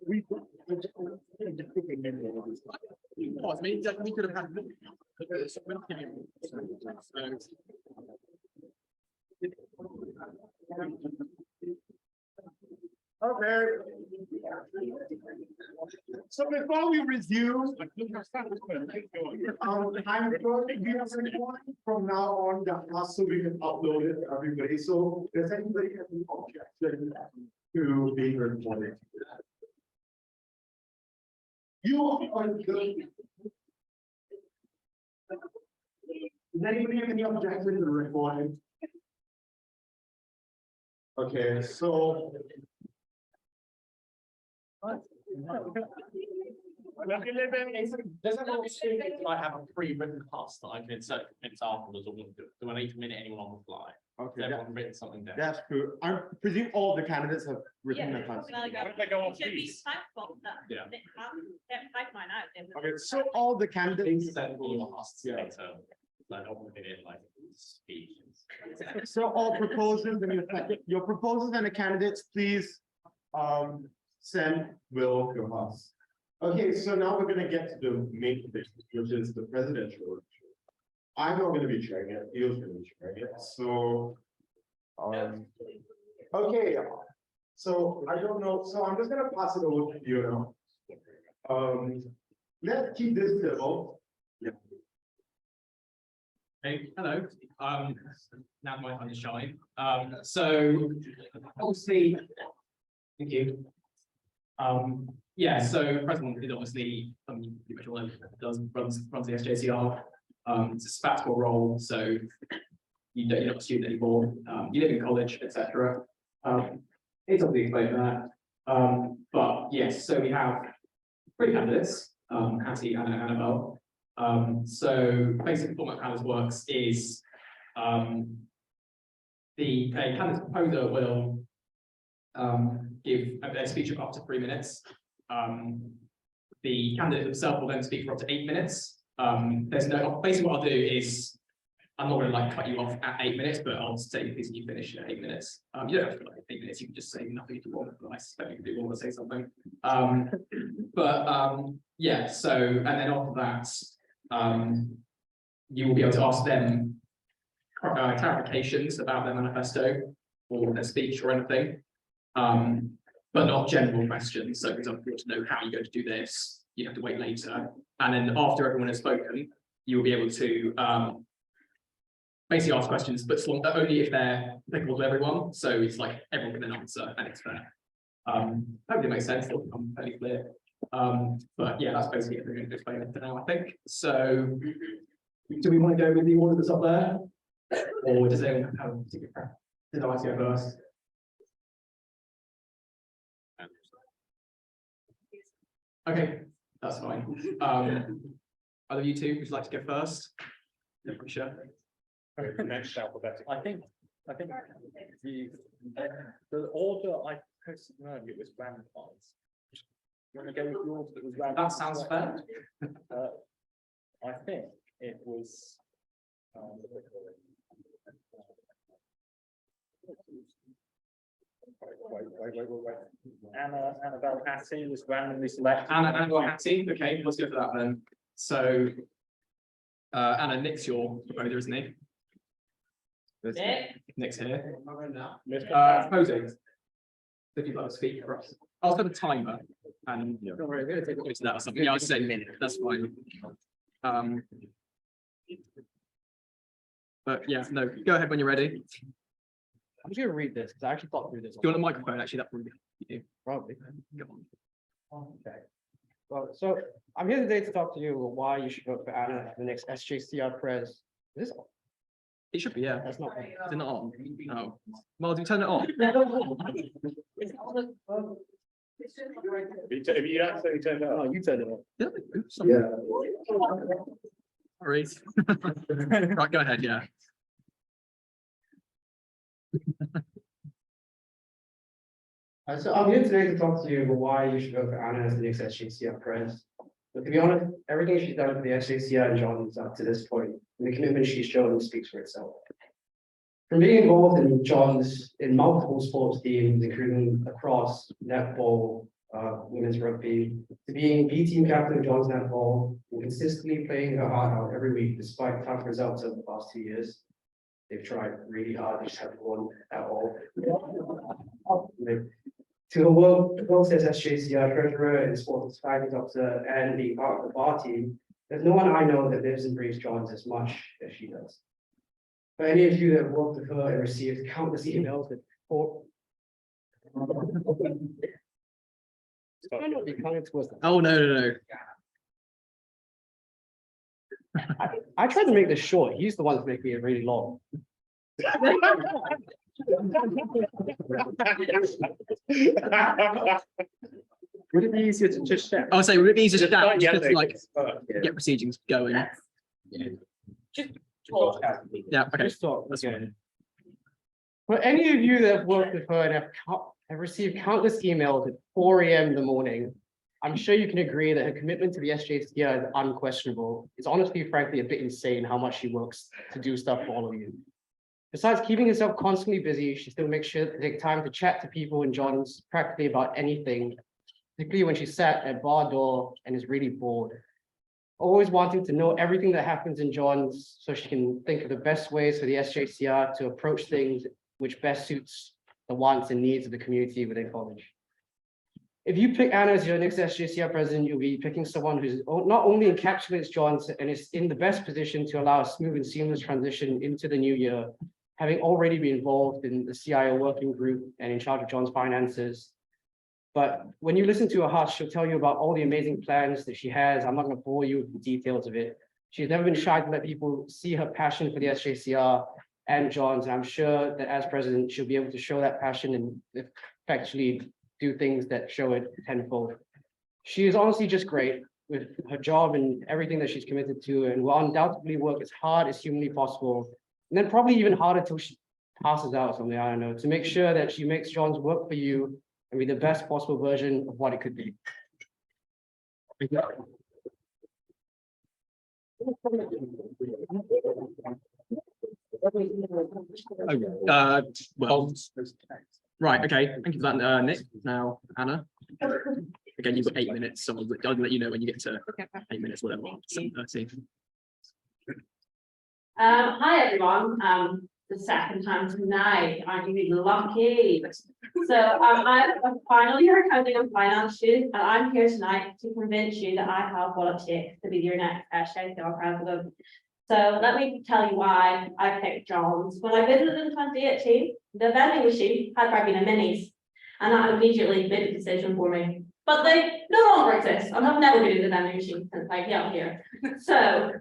We could have had. Okay. So before we resume, I'm going to give everyone from now on the class so we can upload it to everybody. So does anybody have any objection to being recorded? You are good. Does anybody have any objection to the recording? Okay, so Does everyone I have a pre-written task that I can insert minutes afterwards, or do I need to minute anyone on the fly? okay, Everyone written something down. that's true. I presume all the candidates have written their plans. They go off Should be these. typed Yeah. type mine out. Okay, so all the candidates, Send all the tasks Yeah. later, like not putting it in like speeches. so all proposals and your proposals and the candidates, please send Will your house. Okay, so now we're gonna get to the main thing, which is the presidential election. I'm not gonna be chairing it, Neil's gonna be chairing it, so okay, so I don't know, so I'm just gonna pass it over to you now. Let's keep this civil. Hey, hello. Now my time to shine. So obviously, thank you. Yeah, so President is obviously pretty much all runs the SJCR. It's a sabbatical role, so you're not a student anymore. You live in college, etc. It's obviously explained that. But yes, so we have 3 candidates, Hattie, Anna, and Annabelle. So basically, the format of how this works is the candidate proposer will give a speech of up to 3 minutes. The candidate himself will then speak for up to 8 minutes. There's no basically what I'll do is I'm not going to like cut you off at 8 minutes, but I'll say the piece and you finish in 8 minutes. You don't have to like 8 minutes, you can just say nothing if you want, but I suspect you do want to say something. Yeah, so and then after that, you will be able to ask them clarifications about their manifesto or their speech or anything, but not general questions. So, for example, if you want to know how you're going to do this, you have to wait later. And then after everyone has spoken, you will be able to basically ask questions, but only if they're applicable to everyone. So it's like everyone can then answer and it's fair. Hopefully it makes sense. It'll become fairly clear. But yeah, that's basically it. We're going to explain it for now, I think. So do we want to go with the order that's up there? Or does anyone have a particular preference? Did I want to go first? Okay, that's fine. Either of you two, would you like to go first? Yeah, sure. Next alphabetic. I think the order I posted earlier was vampires. You want to go with the order that was vampires? That sounds fair. I think it was. Wait. Annabelle Hattie was randomly selected. Annabelle Hattie. Okay, let's go for that then. So, Anna, Nick's your proposer, isn't he? Nick's here. Proposing. If you'd like to speak for us, I'll set a timer. And don't worry, we're going to take a that or something. Yeah, I'll say a minute. That's fine. But yeah, no, go ahead when you're ready. I'm just gonna read this because I actually thought through this. Do you want a microphone? Actually, that would be you. Probably. Go on. Okay. Well, so I'm here today to talk to you about why you should vote for Anna for the next SJCR Pres. Is this on? It should be, yeah. That's not on. Is it not on? Oh. Miles, you turn it on. If you actually turned it on. No, you turned it on. Yeah. Oops, sorry. Sorry. Right, go ahead, yeah. So I'm here today to talk to you about why you should vote for Anna as the next SJCR Pres. But to be honest, everything she's done for the SJCR and John's up to this point, and the commitment she's shown speaks for itself. From being involved in John's in multiple sports teams, including across netball, women's rugby, to being B team captain of John's netball, and consistently playing her heart out every week despite tough results over the past 2 years. They've tried really hard, they just haven't won at all. To her work as SJCR Treasurer and Sports Finance Officer and being part of the bar team, there's no one I know that lives and breathes John's as much as she does. For any of you that have worked with her and received countless emails with Oh, no. I tried to make this short. He's the one that's making it really long. Would it be easier to just share? I would say, would it be easier to Just just yellow, like yeah. get proceedings going? Yeah, okay. Just talk, okay. For any of you that have worked with her and have received countless emails at 4 a.m. in the morning, I'm sure you can agree that her commitment to the SJCR is unquestionable. It's honestly, frankly, a bit insane how much she works to do stuff for all of you. Besides keeping herself constantly busy, she still makes sure to take time to chat to people in John's practically about anything, particularly when she's sat at bar door and is really bored. Always wanting to know everything that happens in John's so she can think of the best ways for the SJCR to approach things which best suits the wants and needs of the community within college. If you pick Anna as your next SJCR president, you'll be picking someone who's not only encapsulates John's and is in the best position to allow a smooth and seamless transition into the new year, having already been involved in the CIO working group and in charge of John's finances. But when you listen to her heart, she'll tell you about all the amazing plans that she has. I'm not going to bore you with the details of it. She's never been shy to let people see her passion for the SJCR and John's. And I'm sure that as president, she'll be able to show that passion and effectively do things that show it tenfold. She is honestly just great with her job and everything that she's committed to, and will undoubtedly work as hard as humanly possible. And then probably even harder till she passes out or something, I don't know, to make sure that she makes John's work for you and be the best possible version of what it could be. Well, right, okay, thank you for that, Nick. Now, Anna. Again, you've got 8 minutes, so I'll let you know when you get to 8 minutes, whatever. 7:30. Hi everyone, the second time tonight, aren't you really lucky? So I'm finally your accounting and finance student, and I'm here tonight to convince you that I have what it takes to be your next SJCR president. So let me tell you why I picked John's. When I visited in 2018, the vending machine had Barbina minis, and that immediately made a decision for me. But they no longer exist, and I've never been in the vending machine since I came here. So.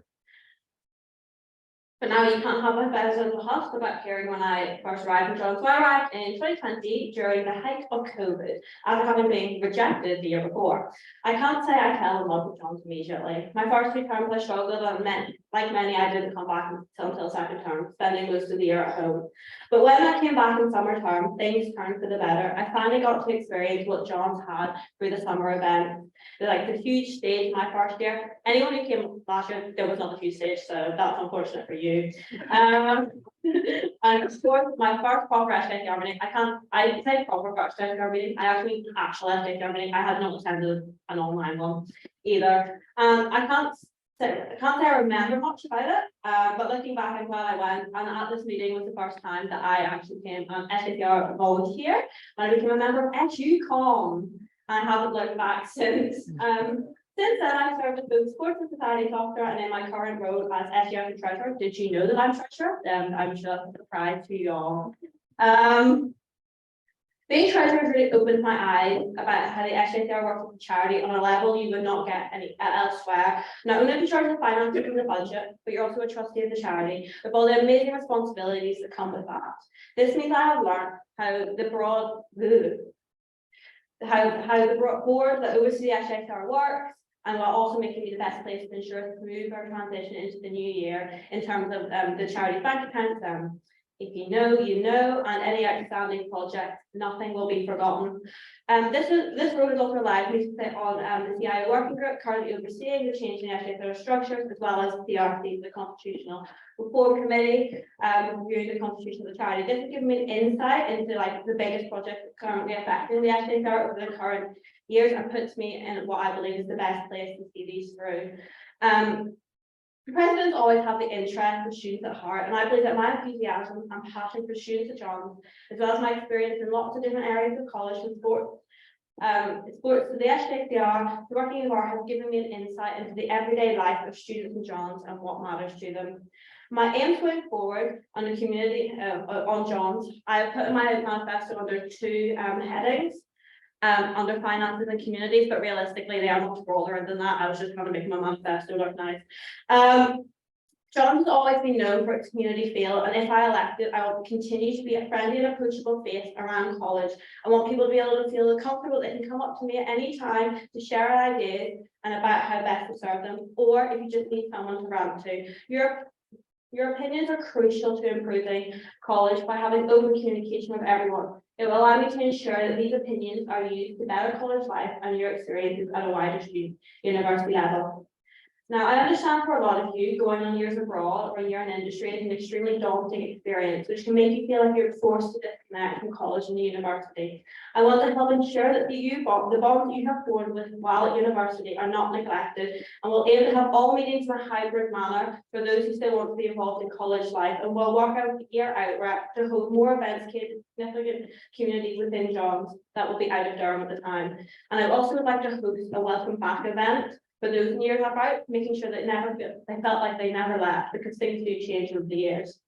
But now you can't have my bears in the Husts about hearing when I first arrived in John's. So I arrived in 2020 during the height of COVID, after having been rejected the year before. I can't say I fell in love with John's immediately. My first 2 terms I struggled, and like many, I didn't come back until second term, spending most of the year at home. But when I came back in summer term, things turned for the better. I finally got to experience what John's had through the summer event. Like the huge stage my first year. Anyone who came last year, there was not a huge stage, so that's unfortunate for you. And of course, my first proper SJCR meeting, I say proper first SJCR meeting, I actually actual SJCR meeting, I had not attended an online one either. I can't say I remember much about it, but looking back at when I went, and at this meeting was the first time that I actually became an SJCR volunteer, and I became a member of SUCOM. I haven't looked back since. Since then, I've served as both sports and society officer, and in my current role as SJCR treasurer. Did you know that I'm treasurer? I'm sure that's a surprise to you all. Being treasurer has really opened my eyes about how the SJCR works with charity on a level you would not get any elsewhere. Not only in charge of finances and the budget, but you're also a trustee of the charity, with all the amazing responsibilities that come with that. This means I have learned how the board that oversees the SJCR works, and while also making me the best place to ensure a smooth transition into the new year in terms of the charity's bank accounts, If you know, you know, and any outstanding projects, nothing will be forgotten. This role has also allowed me to sit on the CIO working group currently overseeing the change in SJCR structures, as well as CRC, the Constitutional Reform Committee, reviewing the constitution of the charity. This has given me an insight into like the biggest projects currently affecting the SJCR over the current years, and puts me in what I believe is the best place to see these through. Presidents always have the interest of students at heart, and I believe that my enthusiasm and passion for students at Johns, as well as my experience in lots of different areas of college and sports, so the SJCR, the working of art, has given me an insight into the everyday life of students in Johns and what matters to them. My aims going forward on the community on Johns, I have put in my manifesto under two headings. Under finances and communities, but realistically they are much broader than that. I was just trying to make my manifesto look nice. Johns has always been known for its community feel, and if I elected, I will continue to be a friendly and approachable face around college. I want people to be able to feel comfortable. They can come up to me at any time to share ideas and about how best to serve them, or if you just need someone to rant to. Your opinions are crucial to improving college by having open communication with everyone. It will allow me to ensure that these opinions are used to better college life and your experiences at a wider student university level. Now, I understand for a lot of you, going on years abroad or a year in industry is an extremely daunting experience, which can make you feel like you're forced to disconnect from college and the university. I want to help ensure that the bonds you have formed with while at university are not neglected, and we'll aim to have all meetings in a hybrid manner for those who still want to be involved in college life, and we'll work out the year out to hold more events, significant communities within Johns that will be out of Durham at the time. And I also would like to host a welcome back event for those in years about, making sure that they felt like they never left, because things do change over the years.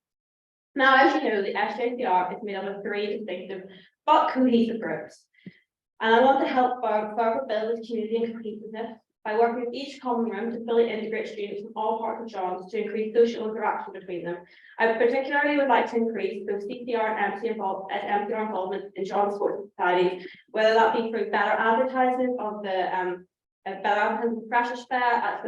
Now, as you know, the SJCR is made up of 3 distinctive but cohesive groups. And I want to help further build this community and cohesiveness by working with each common room to fully integrate students from all parts of Johns to increase social interaction between them. I particularly would like to increase those CCR and MC involvement in Johns sports societies, whether that be through better advertising of the better advertising for the Freshers Fair, as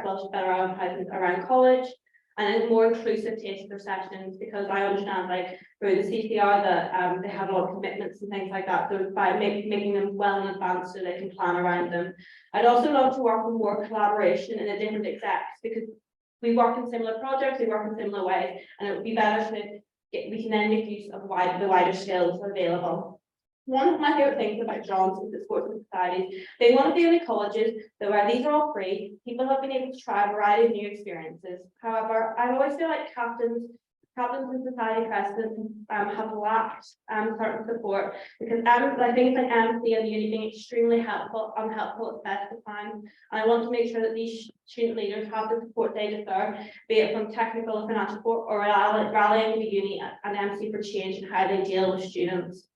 well as better advertising around college, and more inclusive taster sessions, because I understand like through the CCR that they have a lot of commitments and things like that, so by making them well in advance so they can plan around them. I'd also love to work with more collaboration in the different execs, because we work in similar projects, we work in similar ways, and it would be better we can then make use of the wider skills available. One of my favorite things about Johns is the sports societies. Being one of the only colleges where these are all free, people have been able to try a variety of new experiences. However, I always feel like captains and society presidents have lacked certain support, because I think like MC and the uni being extremely unhelpful at the best of times. And I want to make sure that these student leaders have the support they deserve, be it from technical or financial support, or rallying the uni and MC for change in how they deal with students.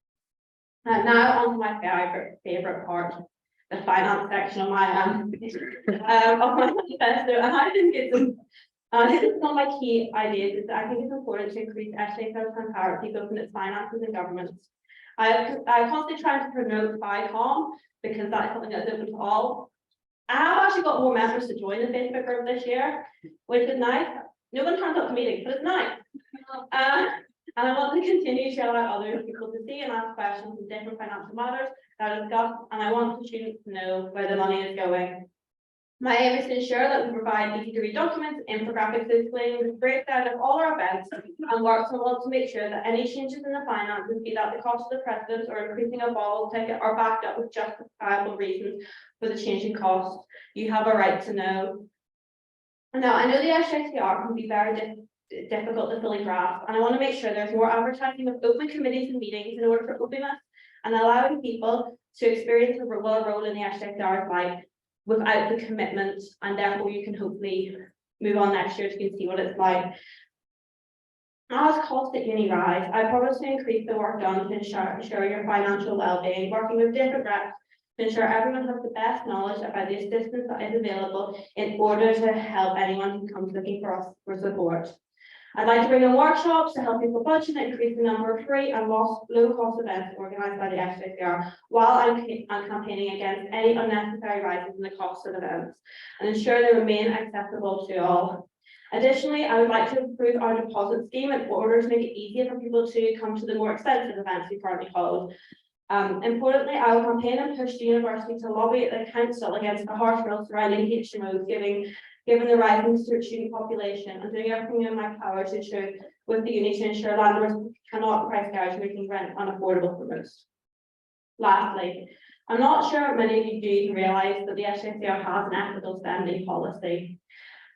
Now on to my favorite part, the finance section of my manifesto, and I think this is one of my key ideas, is that I think it's important to increase SJCR transparency both in its finances and governments. I'm constantly trying to promote FICOM, because that's something that's open to all. I have actually got more members to join the Facebook group this year, which is nice. No one turns up to meetings, but it's nice. And I want to continue to allow other people to see and ask questions in different financial matters that are discussed, and I want the students to know where the money is going. My aim is to ensure that we provide easy to read documents, infographics explaining the breakdown of all our events and work, so I want to make sure that any changes in the finances, be that the cost of the president or increasing a bottle ticket, are backed up with justifiable reasons for the change in costs. You have a right to know. Now, I know the SJCR can be very difficult to fully grasp, and I want to make sure there's more advertising of open committees and meetings in order for openness and allowing people to experience a role in the SJCR's life without the commitment, and therefore you can hopefully move on next year so you can see what it's like. As costs at uni rise, I promise to increase the work done to ensure your financial well-being, working with different reps to ensure everyone has the best knowledge about the assistance that is available in order to help anyone who comes looking for us for support. I'd like to bring in workshops to help people budget and increase the number of free and low-cost events organised by the SJCR, while I'm campaigning against any unnecessary rises in the cost of events and ensure they remain accessible to all. Additionally, I would like to improve our deposit scheme in order to make it easier for people to come to the more expensive events we currently hold. Importantly, I will campaign and push the university to lobby the council against the harsh rules surrounding HMOs, given the rising student population, and doing everything in my power to ensure with the uni to ensure landlords cannot price gouge, making rent unaffordable for most. Lastly, I'm not sure many of you do even realise that the SJCR has an ethical spending policy.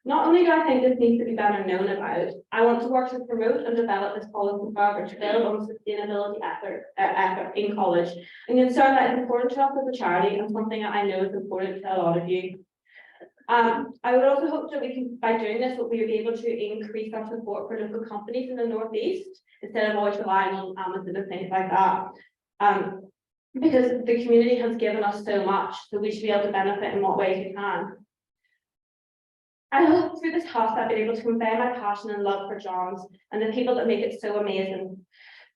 Not only do I think this needs to be better known about, I want to work to promote and develop this policy further to build on sustainability effort in college. I'm concerned that it's important to us as a charity and something that I know is important to a lot of you. I would also hope that we can, by doing this, that we will be able to increase our support for local companies in the Northeast instead of always relying on Amazon and things like that. Because the community has given us so much, so we should be able to benefit in what ways we can. I hope through this Hust I've been able to convey my passion and love for Johns and the people that make it so amazing.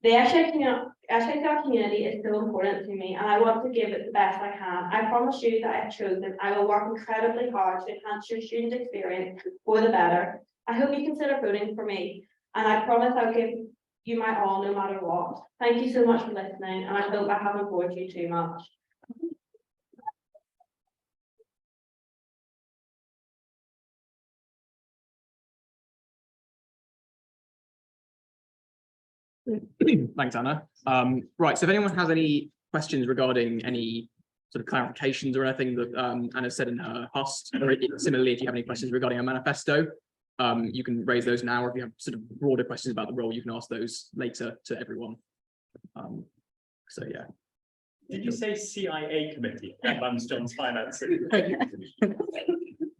The SJCR community is so important to me, and I want to give it the best I can. I promise you that I've chosen, I will work incredibly hard to enhance your student experience for the better. I hope you consider voting for me, and I promise I'll give you my all no matter what. Thank you so much for listening, and I hope I haven't bored you too much. Thanks, Anna. Right, so if anyone has any questions regarding any sort of clarifications or anything that Anna said in her Hust, or similarly, if you have any questions regarding our manifesto, you can raise those now, or if you have sort of broader questions about the role, you can ask those later to everyone. So yeah. Did you say CIA committee that runs John's finances?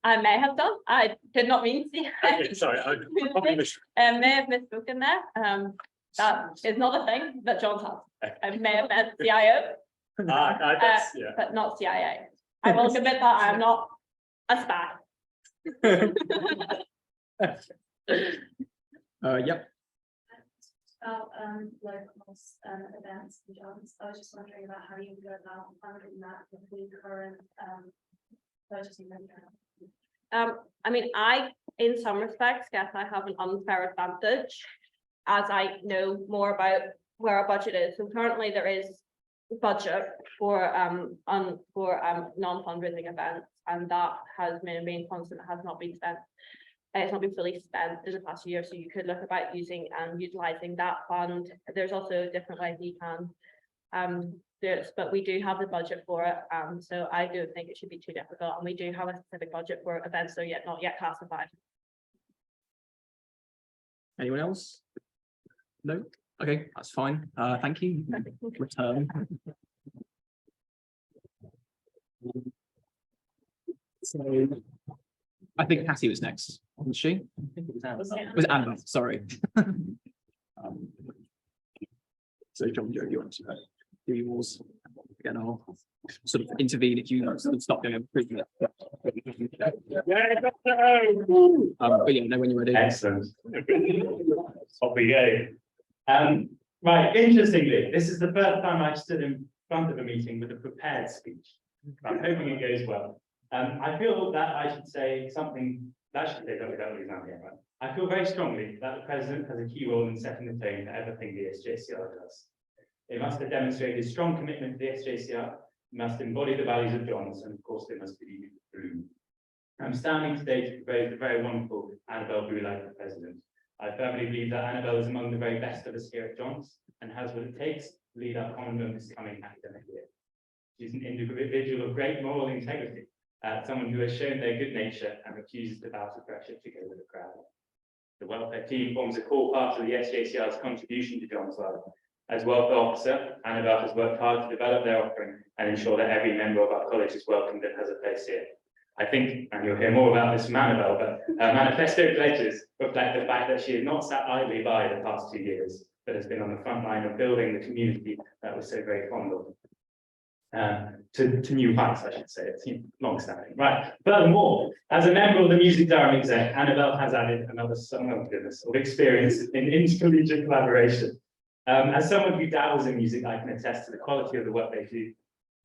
I may have done. I did not mean CIA. Sorry, I probably may have misspoken there. That is not a thing that John's has. I may have meant CIO, yeah. but not CIA. I will admit that I am not a spy. Yep. About locals events and Johns. I was just wondering about how you go about funding that with the current purchasing measure. I mean, in some respects, guess I have an unfair advantage as I know more about where our budget is. So currently there is a budget for non-fundraising events, and that has been constant, has not been spent. It's not been fully spent in the past year, so you could look about using and utilizing that fund. There's also different ways you can do it, but we do have the budget for it. So I don't think it should be too difficult, and we do have a specific budget for events, so not yet classified. Anyone else? No? Okay, that's fine. Thank you. Return. So I think Cassie was next, wasn't she? I think it was Anna. It was Anna, sorry. So John, Joe, you want to do yours? Again, I'll sort of intervene if you sort of stop going. But yeah, know when you're ready. Excellent. Off we go. Right, interestingly, this is the first time I've stood in front of a meeting with a prepared speech. I'm hoping it goes well. I feel that I should say something that should say that without losing here, right? I feel very strongly that the president has a key role in setting the tone for everything the SJCR does. It must have demonstrated strong commitment to the SJCR, must embody the values of John's, and of course they must be through. I'm standing today to propose the very wonderful Annabelle Wright for president. I firmly believe that Annabelle is among the very best of us here at John's and has what it takes to lead our common room this coming academic year. She's an individual of great moral integrity, someone who has shown their good nature and refuses to bow to pressure to go with the crowd. The welfare team forms a core part of the SJCR's contribution to John's life. As welfare officer, Annabelle has worked hard to develop their offering and ensure that every member of our college is welcomed and has a place here. I think, and you'll hear more about this from Annabelle, but her manifesto pledges reflect the fact that she has not sat idly by the past 2 years, but has been on the front line of building the community that we're so very fond of. To new heights, I should say. It's long-standing. Right. Furthermore, as a member of the Music Durham exec, Annabelle has added another of experience in intercollegiate collaboration. As someone who dabbles in music, I can attest to the quality of the work they do.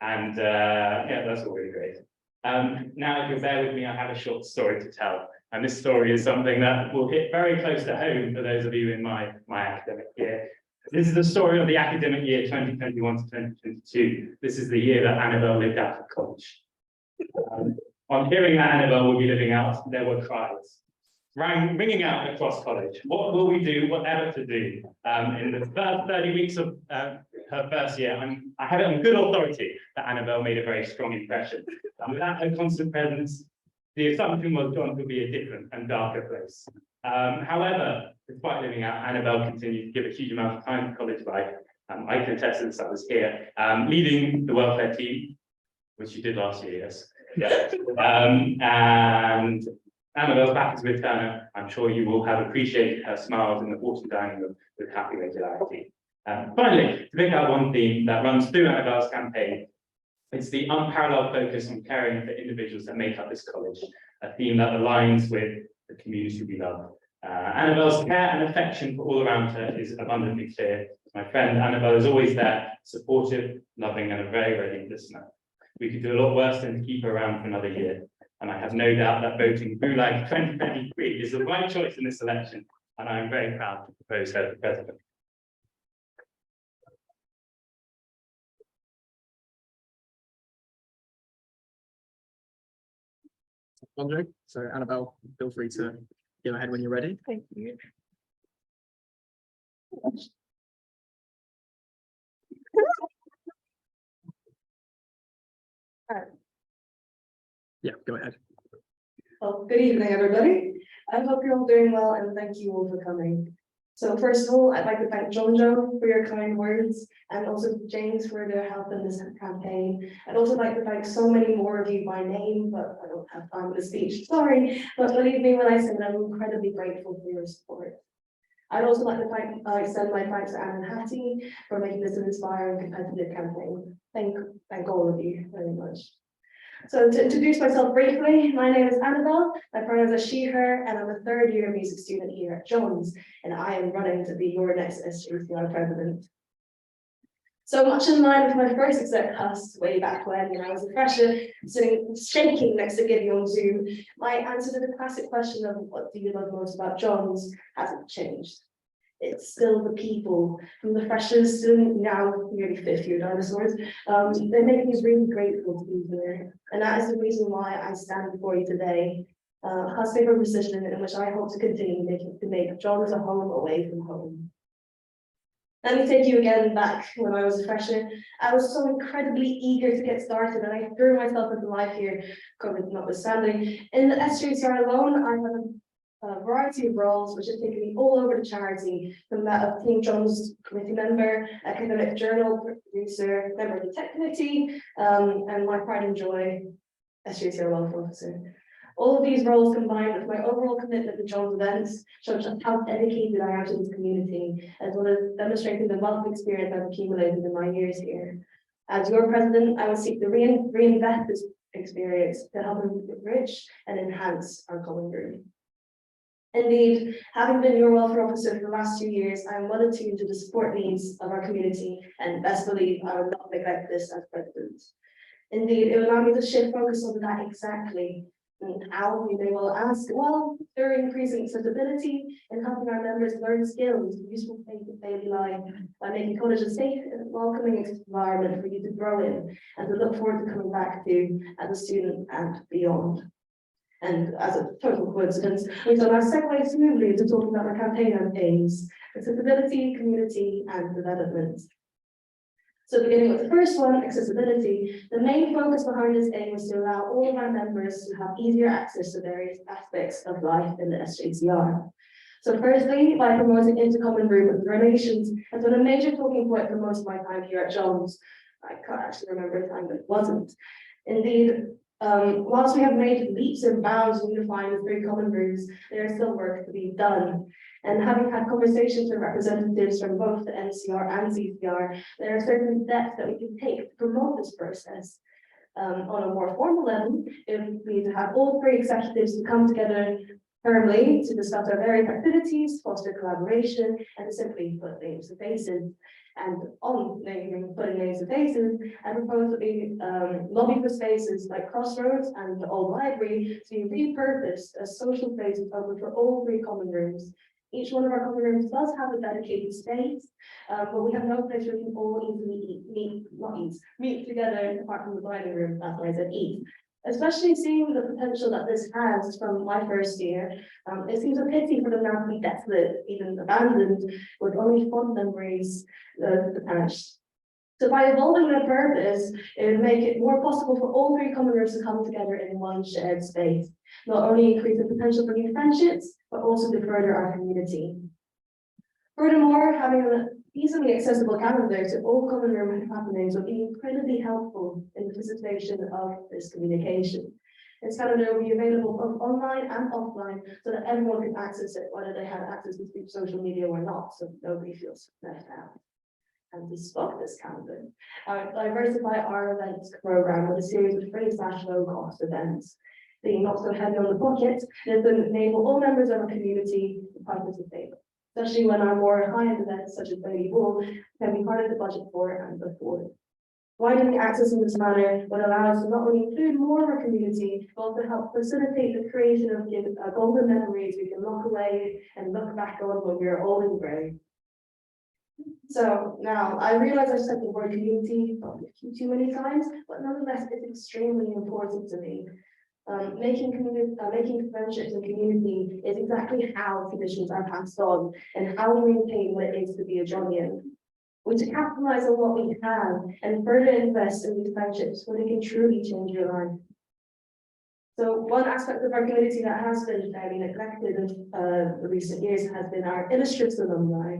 And yeah, that's all really great. Now, if you'll bear with me, I have a short story to tell And this story is something that will hit very close to home for those of you in my academic year. This is the story of the academic year 2021 to 2022. This is the year that Annabelle lived out of college. On hearing that Annabelle will be living out, there were cries ringing out across college. What will we do? Whatever to do? In the first 30 weeks of her first year, I have it on good authority that Annabelle made a very strong impression. And without her constant presence, the assumption was John would be a different and darker place. However, despite living out, Annabelle continued to give a huge amount of time to college life. I can attest to this, I was here, leading the welfare team, which you did last year, yes. Yeah. And Annabelle's back is with Turner. I'm sure you will have appreciated her smiles in the autumn dining room with happy regularity. Finally, to pick out one theme that runs through Annabelle's campaign, it's the unparalleled focus on caring for individuals that make up this college, a theme that aligns with the community we love. Annabelle's care and affection for all around her is abundantly clear. My friend Annabelle is always there, supportive, loving, and a very ready listener. We could do a lot worse than to keep her around for another year. And I have no doubt that voting Gulag 2023 is the right choice in this election. And I am very proud to propose her for president. Andre, so Annabelle, feel free to go ahead when you're ready. Thank you. Yeah, go ahead. Well, good evening, everybody. I hope you're all doing well and thank you all for coming. So first of all, I'd like to thank John for your kind words and also James for their help in this campaign. I'd also like to thank so many more of you by name, but I don't have time for the speech, sorry. But believe me when I say that I'm incredibly grateful for your support. I'd also like to extend my thanks to Anne and Hattie for making this an inspiring competitive campaign. Thank all of you very much. So to introduce myself briefly, my name is Annabelle, my pronouns are she, her, and I'm a third-year music student here at Jones, and I am running to be your next SJCR President. So much in line with my first exec Husts way back when I was a fresher, sitting shaking next to Gibby on Zoom, my answer to the classic question of what do you love most about Jones hasn't changed. It's still the people, from the freshers to now nearly fifth-year dinosaurs. They make me really grateful to be here, and that is the reason why I stand before you today. Hust's favorite position in which I hope to continue to make Jones a home away from home. Let me take you again back when I was a freshman. I was so incredibly eager to get started, and I threw myself into life here, COVID notwithstanding. In the SJCR alone, I have a variety of roles which have taken me all over the charity, from that of Team Jones committee member, academic journal producer, member of the tech committee, and my pride and joy, SJCR welfare officer. All of these roles combined with my overall commitment to Jones events show just how dedicated I am to this community, as well as demonstrating the wealth of experience I've accumulated in my years here. As your president, I will seek to reinvest this experience to help enrich and enhance our common room. Indeed, having been your welfare officer for the last 2 years, I am well attuned to the support needs of our community, and best believe I will not neglect this as president. Indeed, it will allow me to shift focus on that exactly. And how, you may well ask, well, through increasing accessibility and helping our members learn skills, useful things in daily life, by making college a safe and welcoming environment for you to grow in and to look forward to coming back to as a student and beyond. And as a total coincidence, we thought I'd segue smoothly into talking about our campaign aims: accessibility, community, and development. So beginning with the first one, accessibility, the main focus behind this aim was to allow all of our members to have easier access to various aspects of life in the SJCR. So firstly, by promoting intercommon room donations has been a major talking point for most of my time here at Jones. I can't actually remember a time that it wasn't. Indeed, whilst we have made leaps and bounds in unifying the 3 common rooms, there is still work to be done. And having had conversations with representatives from both the NCR and CCR, there are certain steps that we can take to promote this process. On a more formal level, it would be to have all 3 executives to come together firmly to discuss our various activities, foster collaboration, and to simply put names to faces. and on naming, putting names to faces, I propose that we lobby for spaces like Crossroads and the old library to be repurposed as social spaces open for all three common rooms. Each one of our common rooms does have a dedicated space, but we have no place where we can all easily meet together apart from the dining room, that's why I said eat. Especially seeing the potential that this has from my first year, it seems a pity for them now to be desolate, even abandoned, with only fond memories attached. So by evolving their purpose, it would make it more possible for all three common rooms to come together in one shared space, not only increase the potential for new friendships, but also to further our community. Furthermore, having an easily accessible calendar to all common room happenings would be incredibly helpful in the facilitation of this communication. This calendar will be available both online and offline so that everyone can access it, whether they have access to social media or not, so nobody feels left out. And to spot this calendar, diversify our events program with a series of free/low cost events. Being not so heavy on the pocket, it will enable all members of our community to participate, especially when our more high-end events such as Baby Ball can be part of the budget for and afford. Widening access in this manner would allow us to not only include more of our community, but also help facilitate the creation of golden memories we can lock away and look back on when we are old and grey. So now I realize I've said the word community probably too many times, but nonetheless, it's extremely important to me. Making friendships and community is exactly how traditions are passed on and how we maintain what it is to be a Johnian. We to capitalize on what we have and further invest in these friendships when they can truly change your life. So one aspect of our community that has been fairly neglected in the recent years has been our illustrious alumni.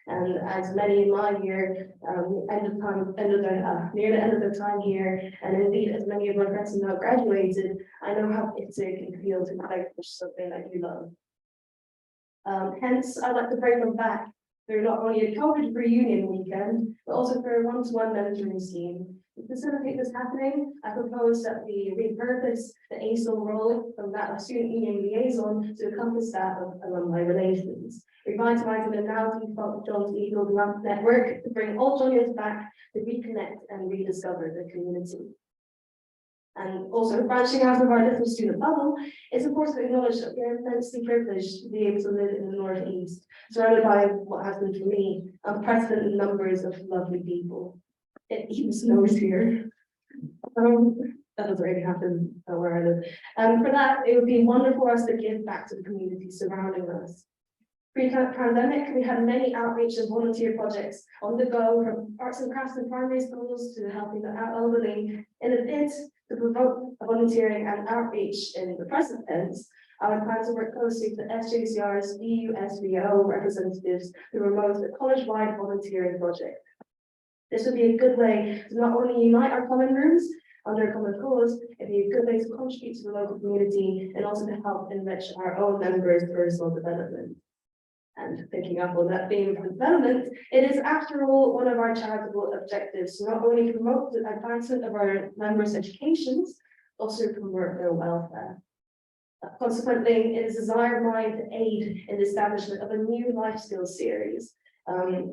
And as many in my year, near the end of their time here, and indeed as many of my friends have now graduated, I know how it can feel to accomplish something that you love. Hence, I'd like to bring them back through not only a COVID reunion weekend, but also for a one-to-one mentoring scheme. To facilitate this happening, I propose that we repurpose the ASOL role from that of student union liaison to encompass that of alumni relations, revitalizing the now defunct John's Eagle Lamp network to bring all Johnians back to reconnect and rediscover the community. And also branching out of our little student bubble, it's important to acknowledge that we are immensely privileged to be able to live in the Northeast, surrounded by what has been for me unprecedented numbers of lovely people. It even snows here. That doesn't really happen where I live. And for that, it would be wonderful for us to give back to the community surrounding us. Pre-pandemic, we had many outreach and volunteer projects on the go, from arts and crafts in primary schools to helping the elderly. In a bid to promote volunteering and outreach in the present tense, I would plan to work closely with the SJCR's EUSVO representatives to promote a college-wide volunteering project. This would be a good way to not only unite our common rooms under a common cause, it'd be a good way to contribute to the local community and also to help enrich our own members' personal development. And picking up on that theme of development, it is after all one of our charitable objectives to not only promote the advancement of our members' educations, also promote their welfare. Consequently, it is a desire of mine to aid in the establishment of a new life skills series.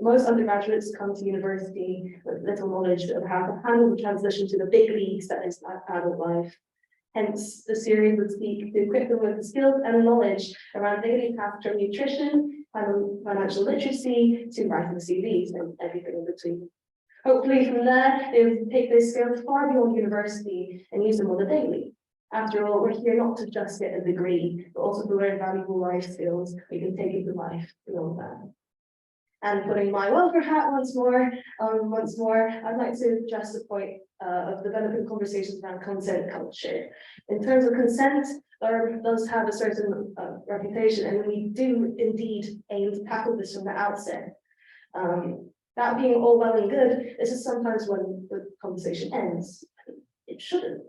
Most undergraduates come to university with little knowledge of how to handle the transition to the big leagues that is adult life. Hence, the series would seek to equip them with the skills and knowledge around daily tasks from nutrition, financial literacy, to writing CVs and everything in between. Hopefully from there, they would take their skills far beyond university and use them on the daily. After all, we're here not to just get a degree, but also to learn valuable life skills we can take into life beyond that. And putting my welfare hat once more, I'd like to address the point of developing conversations around consent culture. In terms of consent, there does have a certain reputation, and we do indeed aim to tackle this from the outset. That being all well and good, this is sometimes when the conversation ends. It shouldn't.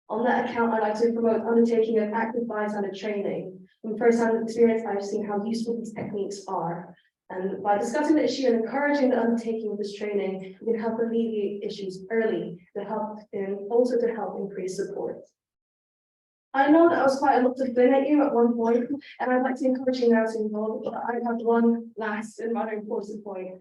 On that account, I'd like to promote undertaking of active bystander training. From first-hand experience, I've seen how useful these techniques are. And by discussing the issue and encouraging the undertaking of this training, we can help alleviate issues early, to help increase support. I know that was quite a lot to fling at you at one point, and I'd like to encourage you now to involve, but I have one last and rather important point.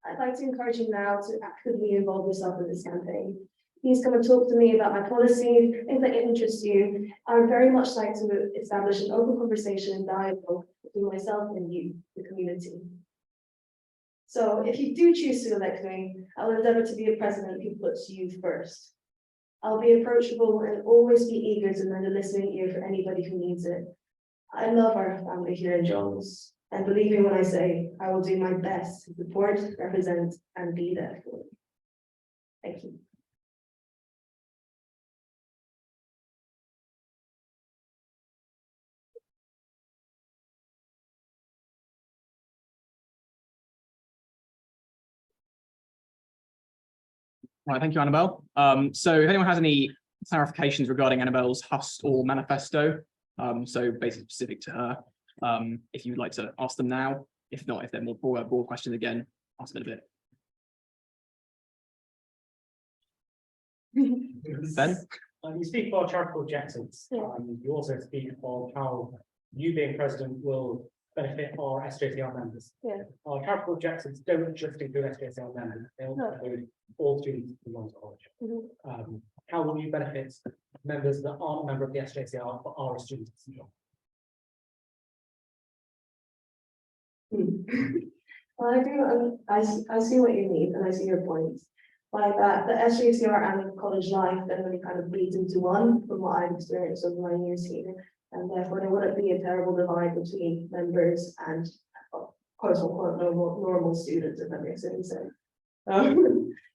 I'd like to encourage him now to actively involve yourself in this campaign. Please come and talk to me about my policies, things that interest you. I would very much like to establish an open conversation and dialogue between myself and you, the community. So if you do choose to elect me, I'll endeavor to be a president who puts you first. I'll be approachable and always be eager to lend a listening ear for anybody who needs it. I love our family here in Jones, and believe me when I say I will do my best to support, represent, and be there for you. Thank you. Right, thank you, Annabelle. So if anyone has any clarifications regarding Annabelle's Hust or manifesto, so basically specific to her, if you'd like to ask them now, if not, if they're more broad questions again, ask them in a bit. Ben? You speak about charitable objectives. Yeah. You also speak of how you being president will benefit our SJCR members. Yeah. Our charitable objectives don't just include SJCR members, they also No. include all students who belong to college. Mhm. How will you benefit members that aren't a member of the SJCR but are a student? Well, I do, I see what you mean, and I see your point. By that, the SJCR and college life then really kind of bleeds into one, from what I've experienced over my years here. And therefore, there wouldn't be a terrible divide between members and quote unquote normal students, if that makes any sense.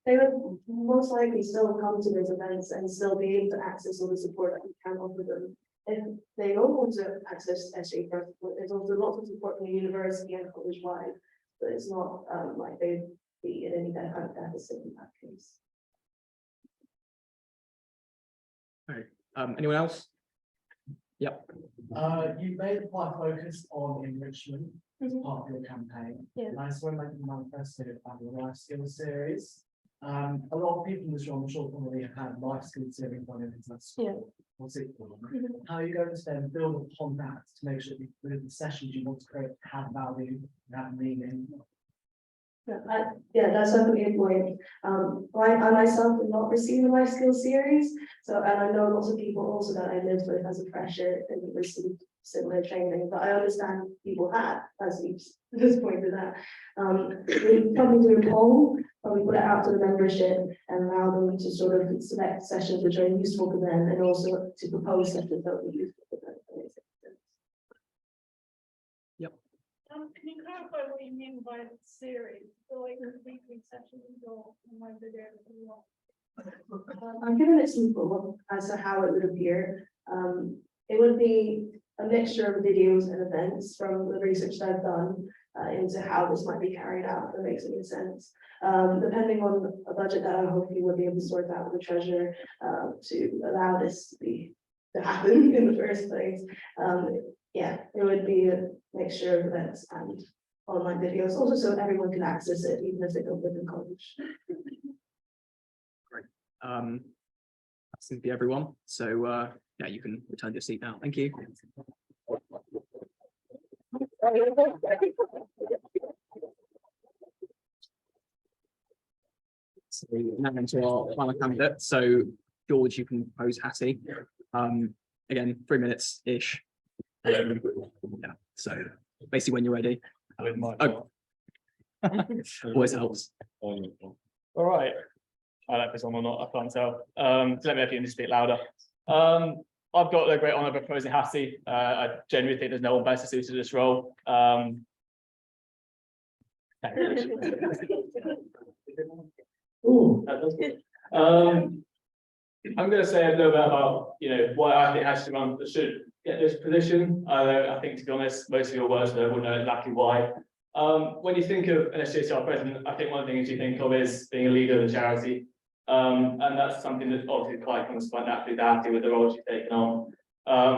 They would most likely still come to those events and still be able to access all the support that we can offer them. If they don't want to access SJCR, there's also lots of support from the university and college wide, but it's not like they'd be in any kind of deficit in that case. Anyone else? Yep. You made quite focused on enrichment as part of your campaign. Yeah. And I just want to make a manifesto about the life skills series. A lot of people in this room, I'm sure, probably have had life skills series on it. That's Yeah. what's it called. How are you going to then build upon that to make sure that the sessions you want to create have value, have meaning? Yeah, that's definitely a point. I myself did not receive a life skills series, so, and I know lots of people also that I lived with as a fresher and received similar training, but I understand people had, as you just pointed out. We probably do a poll, probably put it out to the membership and allow them to sort of select sessions which are useful to them, and also to propose sessions that will be useful for them. Can you clarify what you mean by series? So like weekly sessions or my video? I'm giving it some thought as to how it would appear. It would be a mixture of videos and events from the research that I've done into how this might be carried out, if that makes any sense. Depending on a budget that I hopefully would be able to sort out with the treasurer to allow this to happen in the first place. Yeah, it would be a mixture of events and online videos, also so everyone can access it, even if they don't live in college. Great. That seems to be everyone. So yeah, you can return to your seat now. Thank you. So now into our final candidate. So George, you can propose Hattie. Again, 3 minutes-ish. Yeah, so basically when you're ready. Oh. Always helps. All right. I like this one or not, I can't tell. Let me know if you can just speak louder. I've got the great honor of proposing Hattie. I genuinely think there's no one better suited to this role. I'm going to say a little bit about, why I think Hattie should get this position. I think, to be honest, most of your words there will know exactly why. When you think of an SJCR president, I think one of the things you think of is being a leader of the charity. And that's something that obviously quite comes quite naturally to Hattie with the role she's taken on.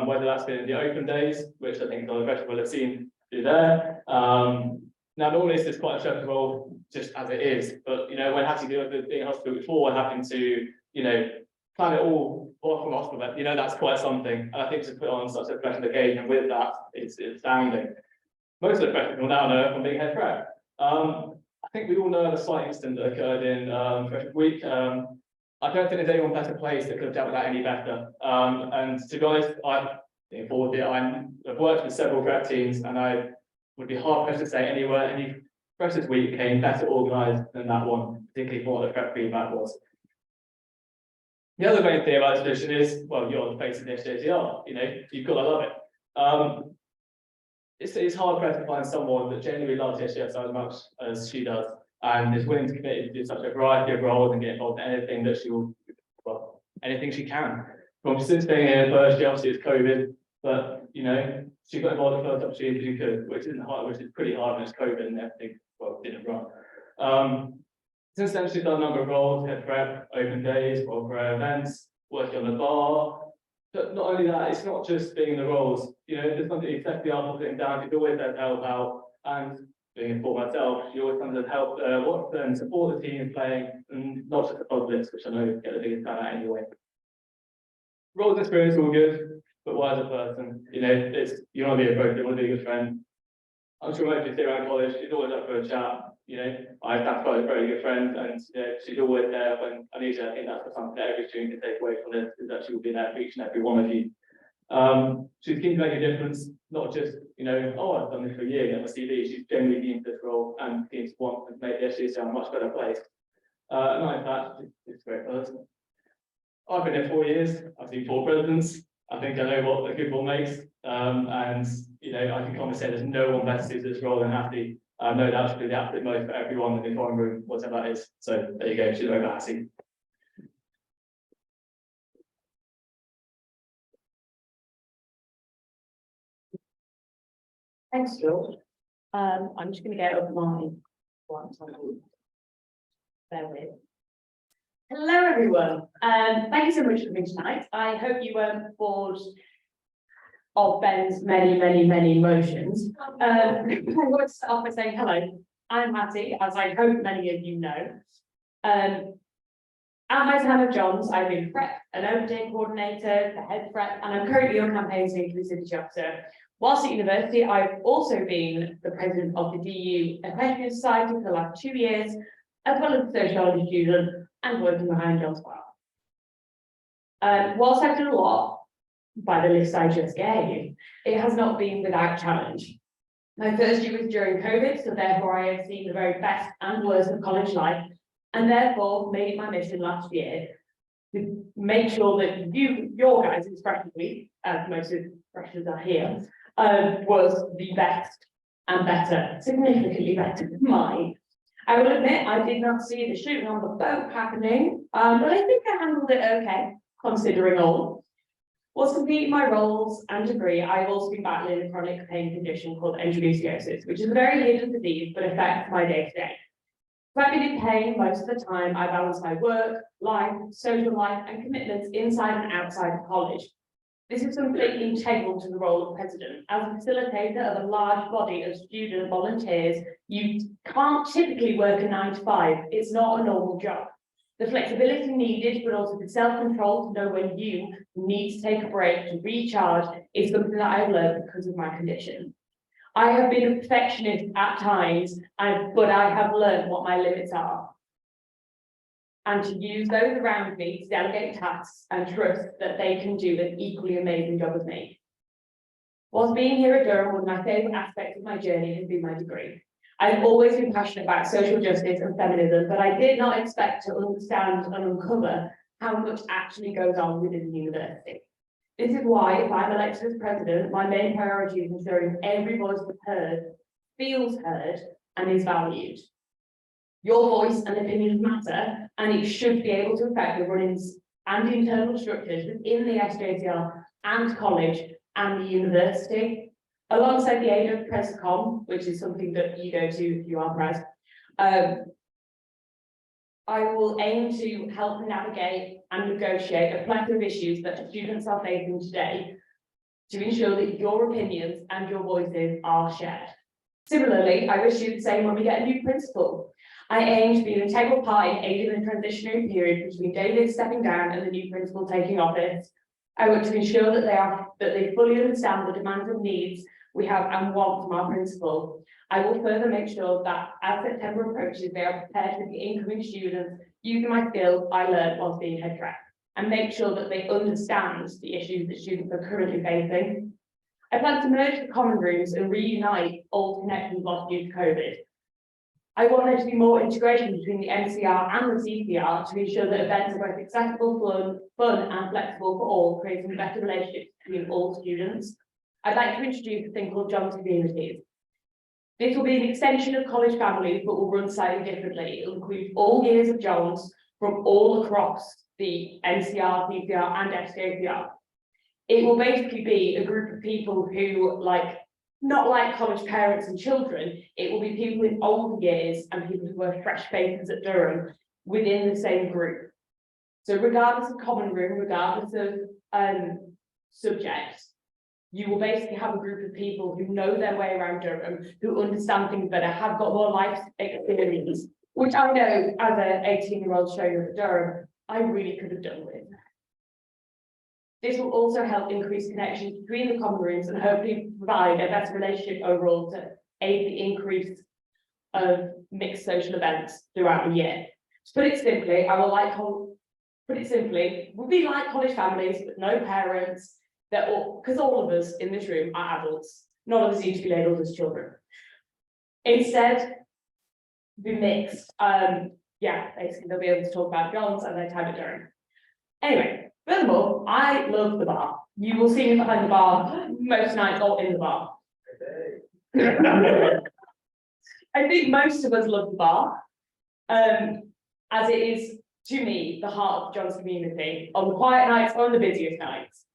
Whether that's been in the open days, which I think a lot of veterans will have seen through there. Now, normally it's quite a stressful role just as it is, but when Hattie did being in hospital before and having to, plan it all from hospital, that's quite something. And I think to put on such a professional occasion with that, it's astounding. Most of the professionals now know from being head prep. I think we all know of a slight incident that occurred in Freshers Week. I don't think there's anyone better placed that could have dealt with that any better. And to be honest, I've worked with several prep teams, and I would be hard pressed to say anywhere any Freshers Week came better organised than that one, particularly for what the prep feedback was. The other main thing about this edition is, well, you're on the face of the SJCR, you know, you've got to love it. It's hard pressed to find someone that genuinely loves SJCR as much as she does, and is willing to commit to do such a variety of roles and get involved in anything that anything she can. From since being here first year, obviously it's COVID, but you know, she got involved in the first opportunity she could, which is pretty hard when it's COVID and everything, well, didn't run. Since then, she's done a number of roles, head prep, open days, role for events, working on the bar. But not only that, it's not just being in the roles. You know, there's something you set the art putting down, she's always there to help out. And being for myself, she always comes to help watch and support the team playing, and not just the publics, which I know get the biggest fan out anyway. Roles experience all good, but why as a person? You know, you want to be a pro, you want to be a good friend. I'm sure most of you see around college, she's always up for a chat. You know, that's quite a very good friend, and you know, she's always there when I need her. I think that's something that every student can take away from this, is that she will be there for each and every one of you. She's keen to make a difference, not just, you know, oh, I've done this for a year, get my CV. She's genuinely keen for this role and keen to want to make the SJCR a much better place. Not in fact, it's a great person. I've been here 4 years. I've seen 4 presidents. I think I know what a good one makes. And you know, I can come and say there's no one better suited to this role than Hattie. I know that should be the absolute most for everyone in the foreign room, whatever that is. So there you go, she's over Hattie. Thanks, George. I'm just going to get up my one. Bear with. Hello, everyone. Thank you so much for coming tonight. I hope you weren't bored of Ben's many motions. I want to start off by saying hello. I'm Hattie, as I hope many of you know. At my time of John's, I've been prep, an open day coordinator, the head prep, and I'm currently on campaign to be city officer. Whilst at university, I've also been the president of the DU Equestrian Society for the last 2 years, as well as a sociology student and working behind John's bar. Whilst I've done a lot, by the list I just gave, it has not been without challenge. My first year was during COVID, so therefore I have seen the very best and worst of college life, and therefore made it my mission last year to make sure that your guys' freshman week, as most of the freshers are here, was the best and better, significantly better than mine. I will admit I did not see the shooting on the boat happening, but I think I handled it okay, considering all. Whilst completing my roles and degree, I've also been battling a chronic pain condition called endometriosis, which is a very hidden disease, but affects my day-to-day. If I've been in pain most of the time, I balance my work, life, social life, and commitments inside and outside of college. This is completely integral to the role of president. As a facilitator of a large body of student volunteers, you can't typically work a 9 to 5. It's not a normal job. The flexibility needed, but also the self-control to know when you need to take a break to recharge is something that I've learned because of my condition. I have been a perfectionist at times, but I have learned what my limits are. And to use those around me to delegate tasks and trust that they can do an equally amazing job as me. Whilst being here at Durham, one of my favourite aspects of my journey has been my degree. I've always been passionate about social justice and feminism, but I did not expect to understand and uncover how much actually goes on within the university. This is why, if I'm elected as president, my main priority is ensuring every voice is heard, feels heard, and is valued. Your voice and opinions matter, and it should be able to affect the runnings and internal structures within the SJCR and college and the university. Alongside the aid of PresCom, which is something that you go to if you are pres, I will aim to help navigate and negotiate a plethora of issues that students are facing today to ensure that your opinions and your voices are shared. Similarly, I wish to do the same when we get a new principal. I aim to be an integral part in aiding the transitionary period between David stepping down and the new principal taking office. I want to ensure that they fully understand the demands and needs we have and want from our principal. I will further make sure that as September approaches, they are prepared with the incoming students using my skills I learned whilst being head track, and make sure that they understand the issues that students are currently facing. I plan to merge the common rooms and reunite old connections lost due to COVID. I want there to be more integration between the MCR and the CCR to ensure that events are both accessible, fun and flexible for all, creating better relationships between all students. I'd like to introduce a thing called John's Communities. This will be an extension of college families, but will run slightly differently. It will include all years of Johns from all across the NCR, CCR and SJCR. It will basically be a group of people who not like college parents and children. It will be people in older years and people who are fresh faces at Durham within the same group. So regardless of common room, regardless of subject, you will basically have a group of people who know their way around Durham, who understand things better, have got more life experience, which I know as an 18-year-old showing at Durham, I really could have done with. This will also help increase connections between the common rooms and hopefully provide a better relationship overall to aid the increase of mixed social events throughout the year. To put it simply, we'll be like college families, but no parents. Because all of us in this room are adults. None of us need to be labelled as children. Instead, be mixed. Basically they'll be able to talk about Johns and their time at Durham. Anyway, furthermore, I love the bar. You will see me behind the bar most nights or in the bar. I think most of us love the bar, as it is, to me, the heart of the Johns community, on the quiet nights or on the busiest nights.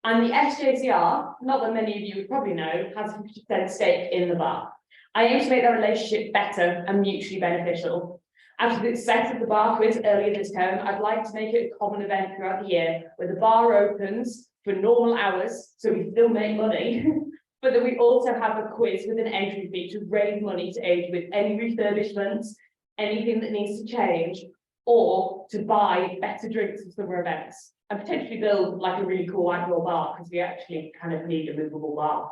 And the SJCR, not that many of you would probably know, has a 50% stake in the bar. I aim to make that relationship better and mutually beneficial. After the success of the bar quiz earlier this term, I'd like to make it a common event throughout the year where the bar opens for normal hours, so we still make money, but that we also have a quiz with an entry fee to raise money to aid with any refurbishments, anything that needs to change, or to buy better drinks for summer events. And potentially build a really cool outdoor bar, because we actually kind of need a movable bar.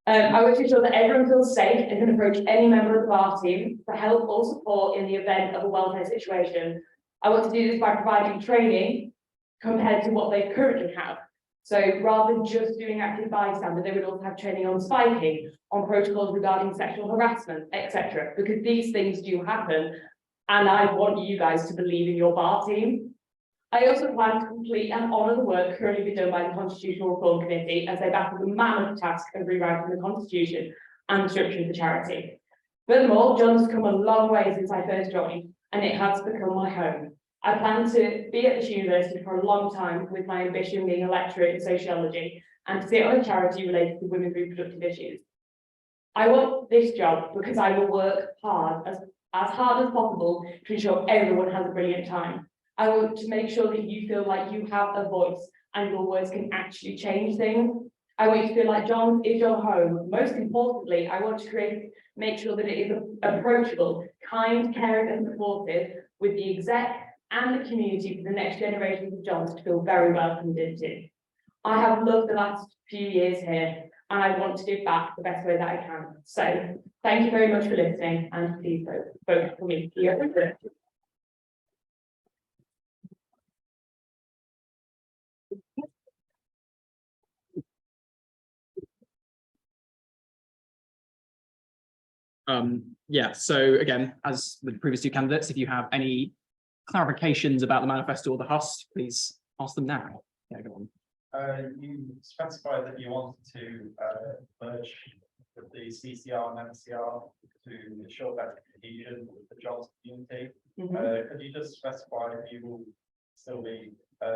I want to ensure that everyone feels safe and can approach any member of the bar team for help or support in the event of a welfare situation. I want to do this by providing training compared to what they currently have. So rather than just doing active bystander, they would also have training on spiking, on protocols regarding sexual harassment, etc. Because these things do happen, and I want you guys to believe in your bar team. I also plan to complete and honour the work currently being done by the Constitutional Reform Committee as they battle the mammoth task of rewriting the Constitution and the structure of the charity. Furthermore, John's has come a long way since I first joined, and it has become my home. I plan to be at this university for a long time, with my ambition being a lecturer in sociology and to sit on a charity related to women's reproductive issues. I want this job because I will work hard, as hard as possible, to ensure everyone has a brilliant time. I want to make sure that you feel like you have a voice and your words can actually change things. I want you to feel like John is your home. Most importantly, I want to make sure that it is approachable, kind, caring and supportive with the exec and the community for the next generations of Johns to feel very welcomed into. I have loved the last few years here, and I want to give back the best way that I can. So thank you very much for listening, and please vote for me here. So again, as with the previous two candidates, if you have any clarifications about the manifesto or the Husts, please ask them now. Yeah, go on. You specified that you wanted to merge with the CCR and MCR to ensure better cohesion with the Johns community. Could you just specify if you will still be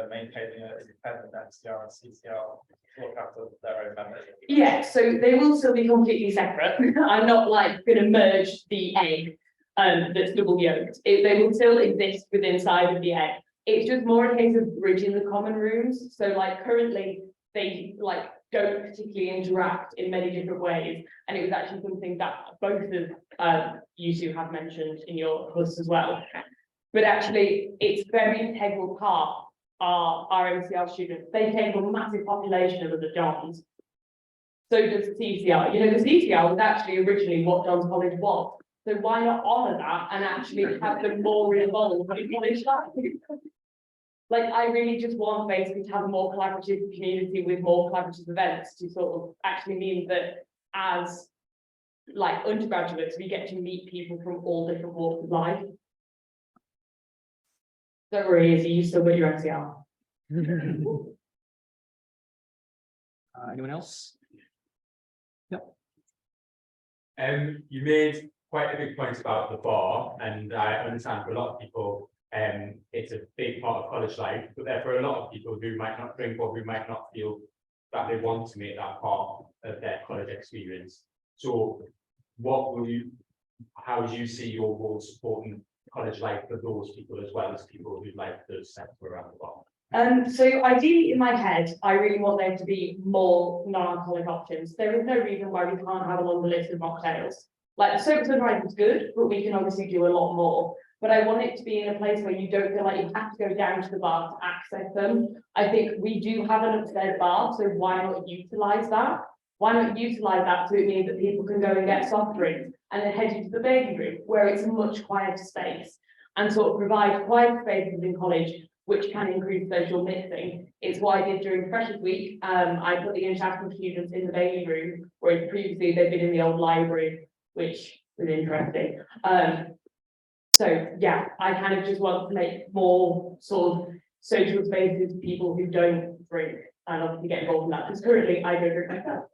maintaining an independent MCR and CCR to look after their own members? Yeah, so they will still be completely separate. I'm not going to merge the egg that's double yolked. They will still exist within inside of the egg. It's just more a case of bridging the common rooms. So currently they don't particularly interact in many different ways. And it was actually something that both of you two have mentioned in your Husts as well. But actually it's a very integral part of our MCR students. They take a massive population of the Johns. So does the CCR. You know, the CCR was actually originally what John's College was. So why not honour that and actually have them more involved in college life? Like, I really just want basically to have a more collaborative community with more collaborative events to sort of actually mean that as like undergraduates, we get to meet people from all different walks of life. Don't worry, Izzy, you still got your SCR. Anyone else? You made quite a big point about the bar, and I understand for a lot of people, it's a big part of college life, but there for a lot of people who might not drink or who might not feel that they want to make that part of their college experience. So how do you see your role supporting college life for those people as well as people who like the sector around the bar? So ideally in my head, I really want there to be more non-alcoholic options. There is no reason why we can't have a longer list of mocktails. Like the sober sunrise is good, but we can obviously do a lot more. But I want it to be in a place where you don't feel like you have to go down to the bar to access them. I think we do have an upstairs bar, so why not utilize that? Why not utilize that so it means that people can go and get soft drinks and then head into the baby room where it's a much quieter space and sort of provide quiet spaces in college which can increase social mixing. It's what I did during Freshers Week. I put the international students in the baby room, whereas previously they'd been in the old library, which was interesting. So yeah, I kind of just want to make more sort of social spaces for people who don't drink and obviously get involved in that, because currently I don't drink myself.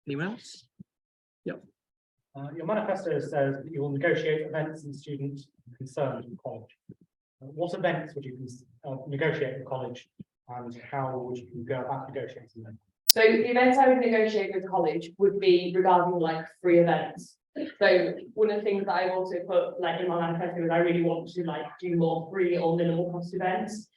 Anyone else? Your manifesto says that you will negotiate events and students concerned in college. What events would you negotiate in college, and how would you go about negotiating them? So the events I would negotiate with college would be regarding like free events. So one of the things that I also put like in my manifesto is I really want to like do more free or minimal cost events.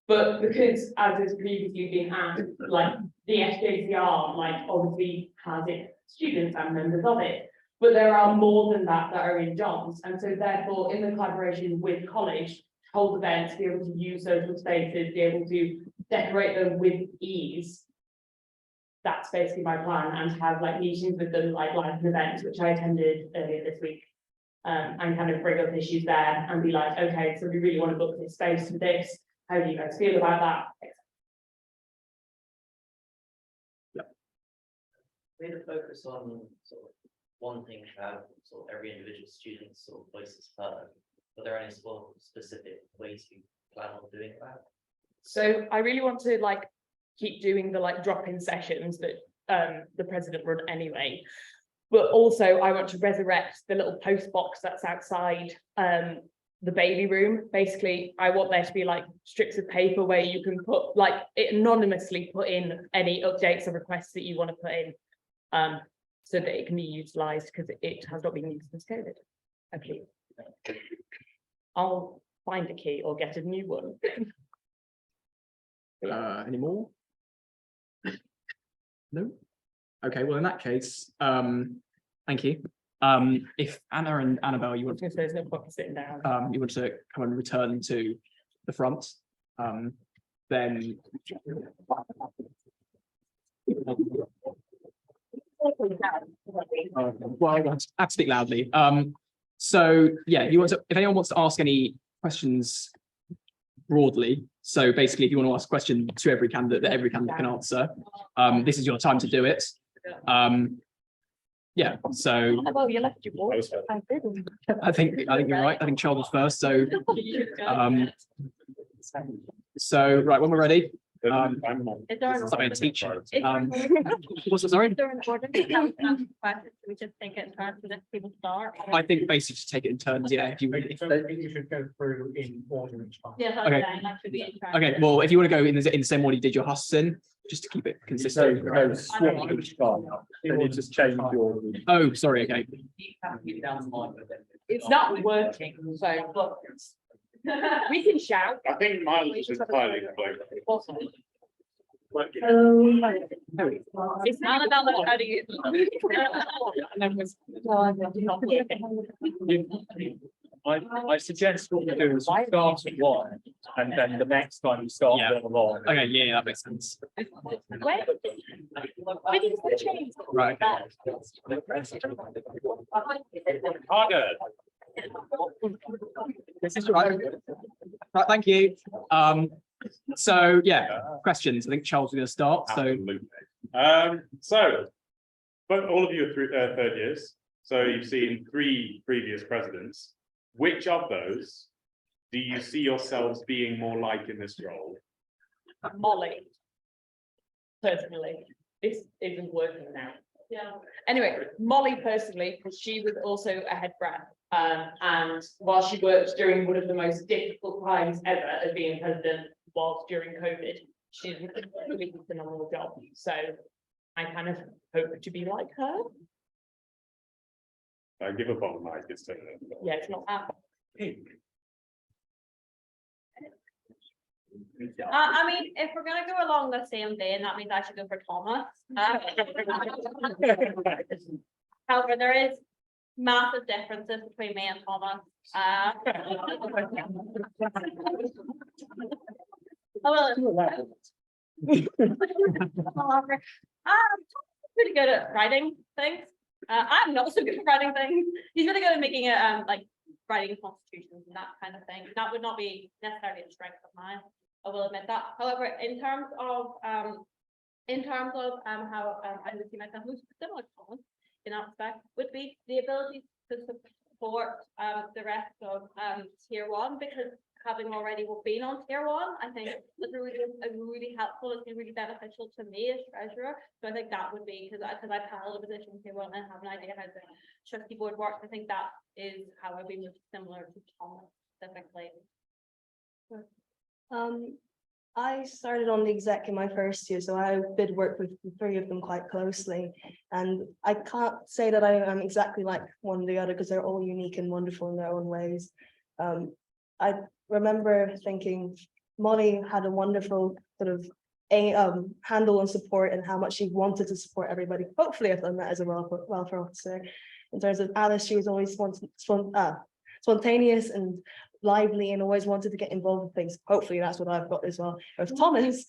But because as has previously been asked, like the SJCR like obviously has its students and members of it. But there are more than that are in John's. And so therefore, in the collaboration with college, hold events, be able to use social spaces, be able to decorate them with ease. That's basically my plan, and have like meetings with them, like live events, which I attended earlier this week. And kind of bring up issues there and be like, okay, so we really want to book this space for this. How do you guys feel about that? We had a focus on sort of wanting to have sort of every individual student's sort of voices heard. Are there any sort of specific ways you plan on doing that? So I really want to like keep doing the like drop-in sessions that the president run anyway. But also I want to resurrect the little post box that's outside the baby room. Basically, I want there to be like strips of paper where you can put like anonymously put in any updates or requests that you want to put in. So that it can be utilized, because it has not been used since COVID. Okay. I'll find a key or get a new one. Any more? No? Okay, well, in that case, thank you. If Anna and Annabelle, you want to, there's no point sitting down. you want to come and return to the front, then well, I have to speak loudly. So yeah, if anyone wants to ask any questions broadly, so basically if you want to ask a question to every candidate that every candidate can answer, this is your time to do it. Yeah, so Well, you left your voice. I think you're right. I think Charles was first. So so right, when we're ready. Is there an Sorry, order? teach. Is What's it, sorry? there an order to have questions? We just take it in turns and let people start? I think basically just take it in turns. Yeah, if you I think you should go through in order each time. Yes, Okay. that should be in turn. okay. Well, if you want to go in the same order you did your Husts in, just to keep it consistent. Just change your. Oh, sorry. Okay. It's not working, so look. We can shout. I think mine is entirely It's not about like how do you. I suggest what we do is start at one, and then the next time we start Yeah. along. Okay, yeah, that makes sense. Where did the change? Right, Harder. This is right. Right, thank you. So yeah, questions. I think Charles is going to start. So Absolutely. But all of you are through third years, so you've seen 3 previous presidents. Which of those do you see yourselves being more like in this role? Molly. Personally, this isn't working now. Yeah. Anyway, Molly personally, because she was also a head brat. And while she worked during one of the most difficult times ever as being president was during COVID, she did a really phenomenal job. So I kind of hope to be like her. I give up on Mike, it's Yeah, it's not that. I mean, if we're gonna go along the same vein, that means I should go for Thomas. However, there is massive differences between me and Thomas. However, I'm pretty good at writing things. I'm not so good at writing things. He's really good at making it like writing constitutions and that kind of thing. That would not be necessarily a strength of mine. I will admit that. However, in terms of how I would see myself most similar to Thomas in that respect would be the ability to support the rest of tier 1, because having already been on tier 1, I think that's really helpful. It's been really beneficial to me as treasurer. So I think that would be because I've held a position in tier 1 and have an idea how the trustee board works. I think that is how I'd be most similar to Thomas specifically. I started on the exec in my first year, so I did work with the 3 of them quite closely. And I can't say that I am exactly like one or the other because they're all unique and wonderful in their own ways. I remember thinking Molly had a wonderful sort of handle on support and how much she wanted to support everybody. Hopefully I've done that as a welfare officer. In terms of Alice, she was always spontaneous and lively and always wanted to get involved with things. Hopefully that's what I've got as well. With Thomas,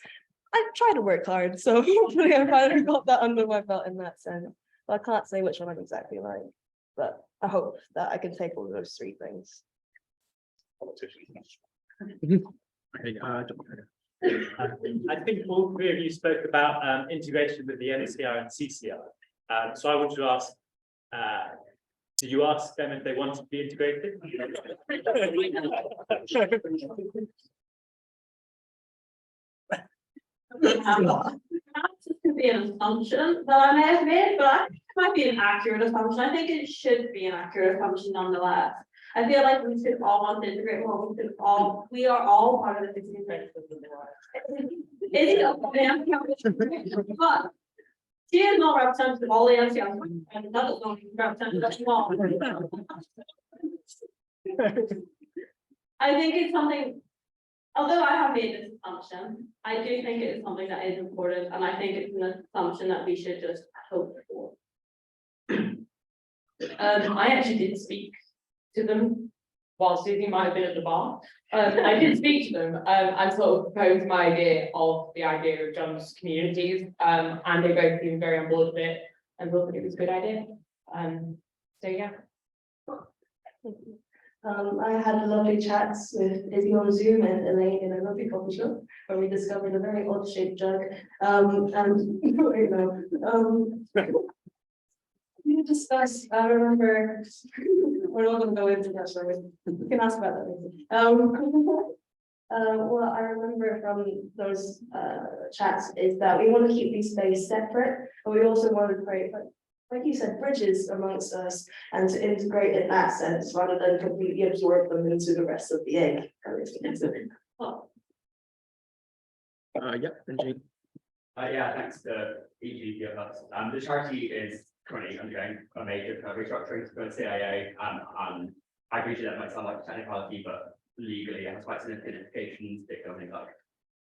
I try to work hard, so hopefully I've finally got that under my belt in that sense. But I can't say which one I'm exactly like, but I hope that I can take all of those 3 things. I think all 3 of you spoke about integration with the NCR and CCR. So I want to ask, did you ask them if they wanted to be integrated? That could be an assumption that I may have made, but I think it might be an accurate assumption. I think it should be an accurate assumption nonetheless. I feel like we should all want to integrate more. We are all part of the 16 but she is not representative of all the NCR, and that is not representative of all. I think it's something, although I have made this assumption, I do think it is something that is important, and I think it's an assumption that we should just hope for. I actually did speak to them while Susie might have been at the bar. I did speak to them and sort of proposed my idea of John's communities, and they both seemed very on board with it and thought that it was a good idea. So yeah. I had lovely chats with Izzy on Zoom and Elaine in a lovely coffee shop where we discovered a very odd shaped jug. We discussed, I remember, we're not going to go into that, sorry. We can ask about that later. What I remember from those chats is that we want to keep these spaces separate, but we also want to create, like you said, bridges amongst us and to integrate in that sense rather than completely absorb them into the rest of the egg. Yeah, thanks to each of us. The charity is currently undergoing a major kind of restructuring to go to CIA, and I appreciate that might sound like a technicality, but legally it has quite significant implications, particularly things like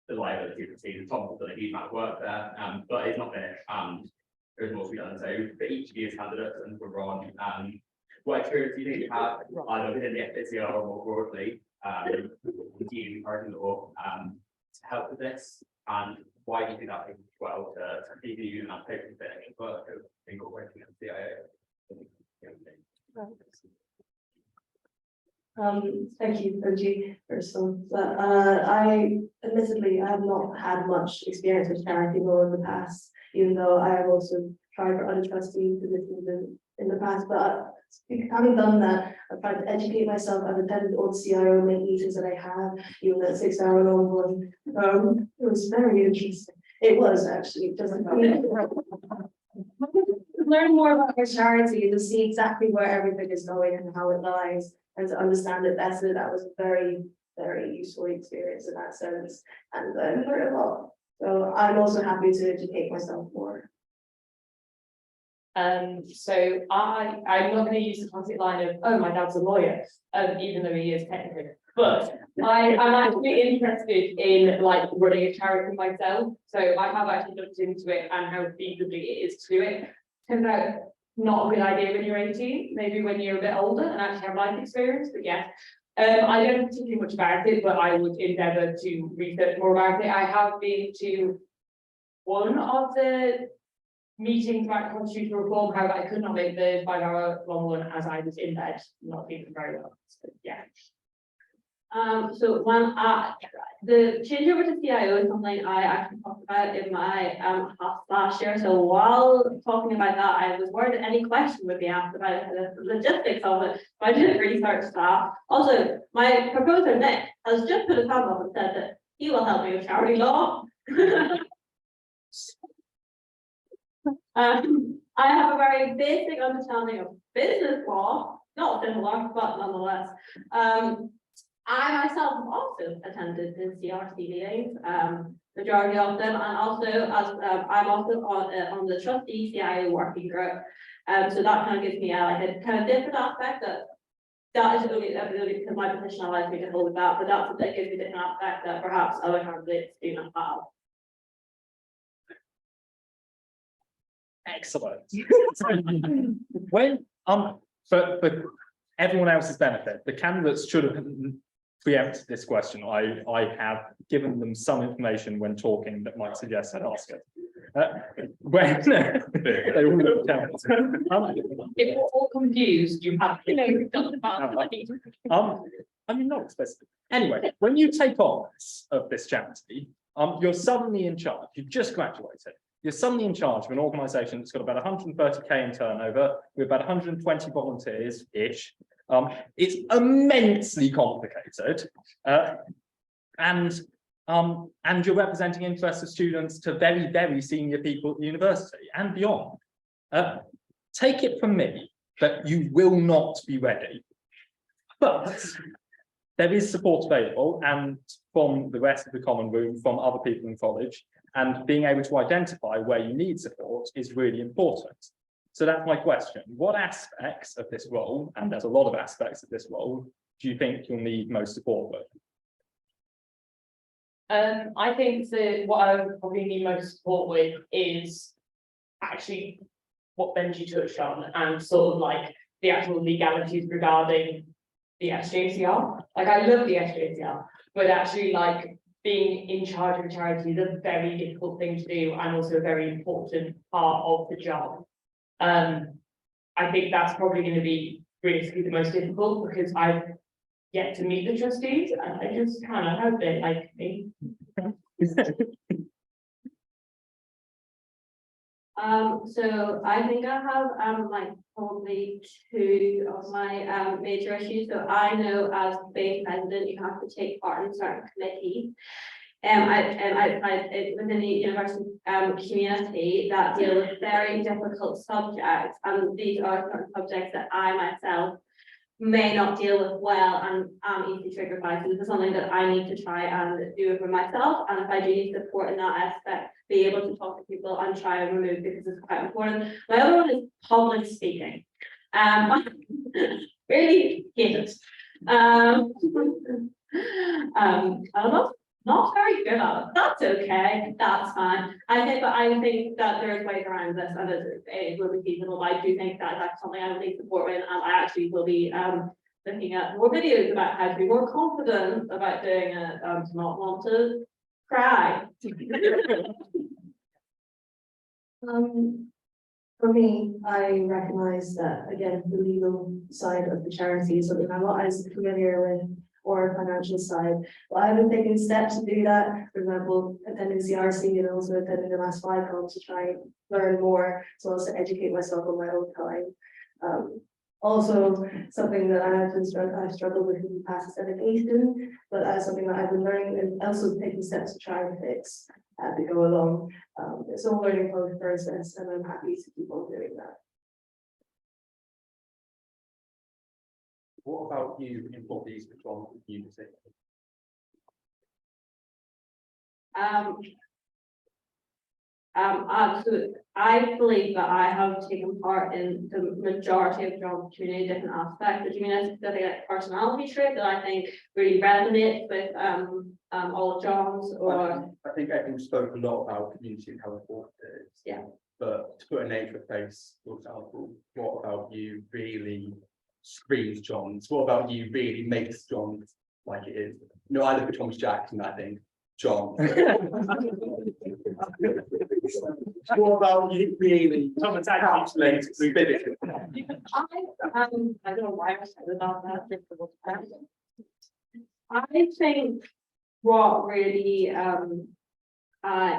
the liability of the team. Tom has done a huge amount of work there, but it's not finished, and there's more to be done. So for each of you as candidates and for Ron, what experience do you think you have, either within the SJCR or more broadly, do you encourage law, to help with this? And why do you think that takes well to keep you in that paper finish work of incorporating the CIO? Thank you, OG, first of all. I admittedly I have not had much experience with charity law in the past, even though I have also tried for other trustee positions in the past, but having done that, I've tried to educate myself. I've attended all the CIO meetings that I have, even that 6-hour long one. It was very interesting. It was actually just learn more about your charity, to see exactly where everything is going and how it lies, and to understand it better. That was a very, very useful experience in that sense, and I learned a lot. So I'm also happy to educate myself more. So I'm not going to use the classic line of, oh, my dad's a lawyer, even though he is technically. But I'm actually interested in like running a charity myself. So I have actually looked into it and how feasibly it is to do it. Turns out not a good idea when you're 18, maybe when you're a bit older and actually have life experience, but yeah. I don't know particularly much about it, but I would endeavour to research more about it. I have been to one of the meetings about constitutional reform, however, I could not make the 5-hour long one as I was in bed, not feeling very well. So, yeah. So when the changeover to CIO is something I actually talked about in my Husts last year. So while talking about that, I was worried that any question would be asked about the logistics of it. So I did research that. Also, my proposer Nick has just put his hand up and said that he will help me with charity law. I have a very basic understanding of business law, not civil law, but nonetheless. I myself have also attended the CRC meetings, majority of them, and also as I'm also on the trustee CIO working group. So that kind of gives me like a kind of different aspect that is only because my position allows me to hold that, but that gives me a different aspect that perhaps other candidates do not have. Excellent. When for everyone else's benefit, the candidates should have preempted this question. I have given them some information when talking that might suggest I'd ask it. When they all looked down. If we're all confused, you have done I mean, not explicitly. Anyway, when you take on this charity, you're suddenly in charge. You've just graduated. You're suddenly in charge of an organisation that's got about 130k in turnover, with about 120 volunteers-ish. It's immensely complicated, and you're representing interests of students to very, very senior people at the university and beyond. Take it from me that you will not be ready, but there is support available, and from the rest of the common room, from other people in college, and being able to identify where you need support is really important. So that's my question. What aspects of this role, and there's a lot of aspects of this role, do you think you'll need most support with? I think that what I would probably need most support with is actually what Benji touched on, and sort of like the actual legalities regarding the SJCR. Like, I love the SJCR, but actually like being in charge of a charity is a very difficult thing to do, and also a very important part of the job. I think that's probably going to be realistically the most difficult, because I've yet to meet the trustees, and I just kind of hope they like me. So I think I have like probably two of my major issues. So I know as being president, you have to take part in certain committees. Within the university community that deal with very difficult subjects, and these are certain subjects that I myself may not deal with well, and I'm easily triggered by. So this is something that I need to try and do for myself, and if I do need support in that aspect, be able to talk to people and try and remove, because it's quite important. My other one is public speaking. Really hate it. I don't know. not very good at it. That's okay, that's fine. But I think that there is ways around this and it will be feasible. I do think that that's something I will need support with, and I actually will be looking at more videos about how to be more confident about doing it, to not want to cry. For me, I recognize that, again, the legal side of the charity is something I'm not as familiar with, or financial side, but I haven't taken steps to do that. For example, attending CRC and also attending the last 5 calls to try and learn more, as well as to educate myself on my own time. Also, something that I've struggled with in the past is education, but that's something that I've been learning and also taking steps to try and fix as we go along. It's a learning process, and I'm happy to keep on doing that. What about you in bodies from the community? Absolutely. I believe that I have taken part in the majority of John's community, different aspects of community, that like personality trait that I think really resonates with all of John's. Or I think everyone spoke a lot about community and how important it is. Yeah. But to put a name to a face, for example, what about you really screams John's? What about you really makes John's like it is? You know, I look at Thomas Jackson, I think, John. What about you really? Thomas Jackson makes it. I don't know why I said about that. I think what really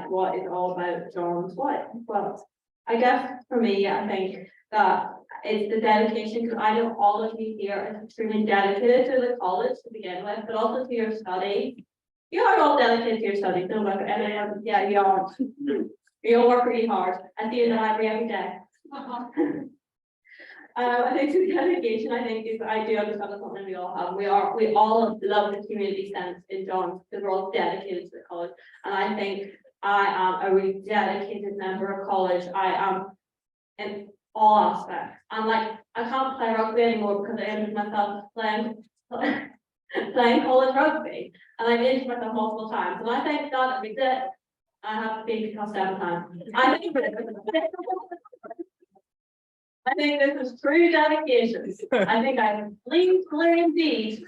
what is all about John's what, but I guess for me, I think that it's the dedication, because I know all of you here are extremely dedicated to the college to begin with, but also to your study. You are all dedicated to your studies, no matter anyone. Yeah, you are. You all work really hard. I see you in the library every day. I think the dedication, I think, is I do understand that's something we all have. We all love the community sense in John's, because we're all dedicated to the college. And I think I am a really dedicated member of college. I am in all aspects. I'm like, I can't play rugby anymore because I injured myself playing college rugby, and I've injured myself multiple times. And I think that is it. I have been because 7 times. I think this is true dedication. I think I'm clear indeed.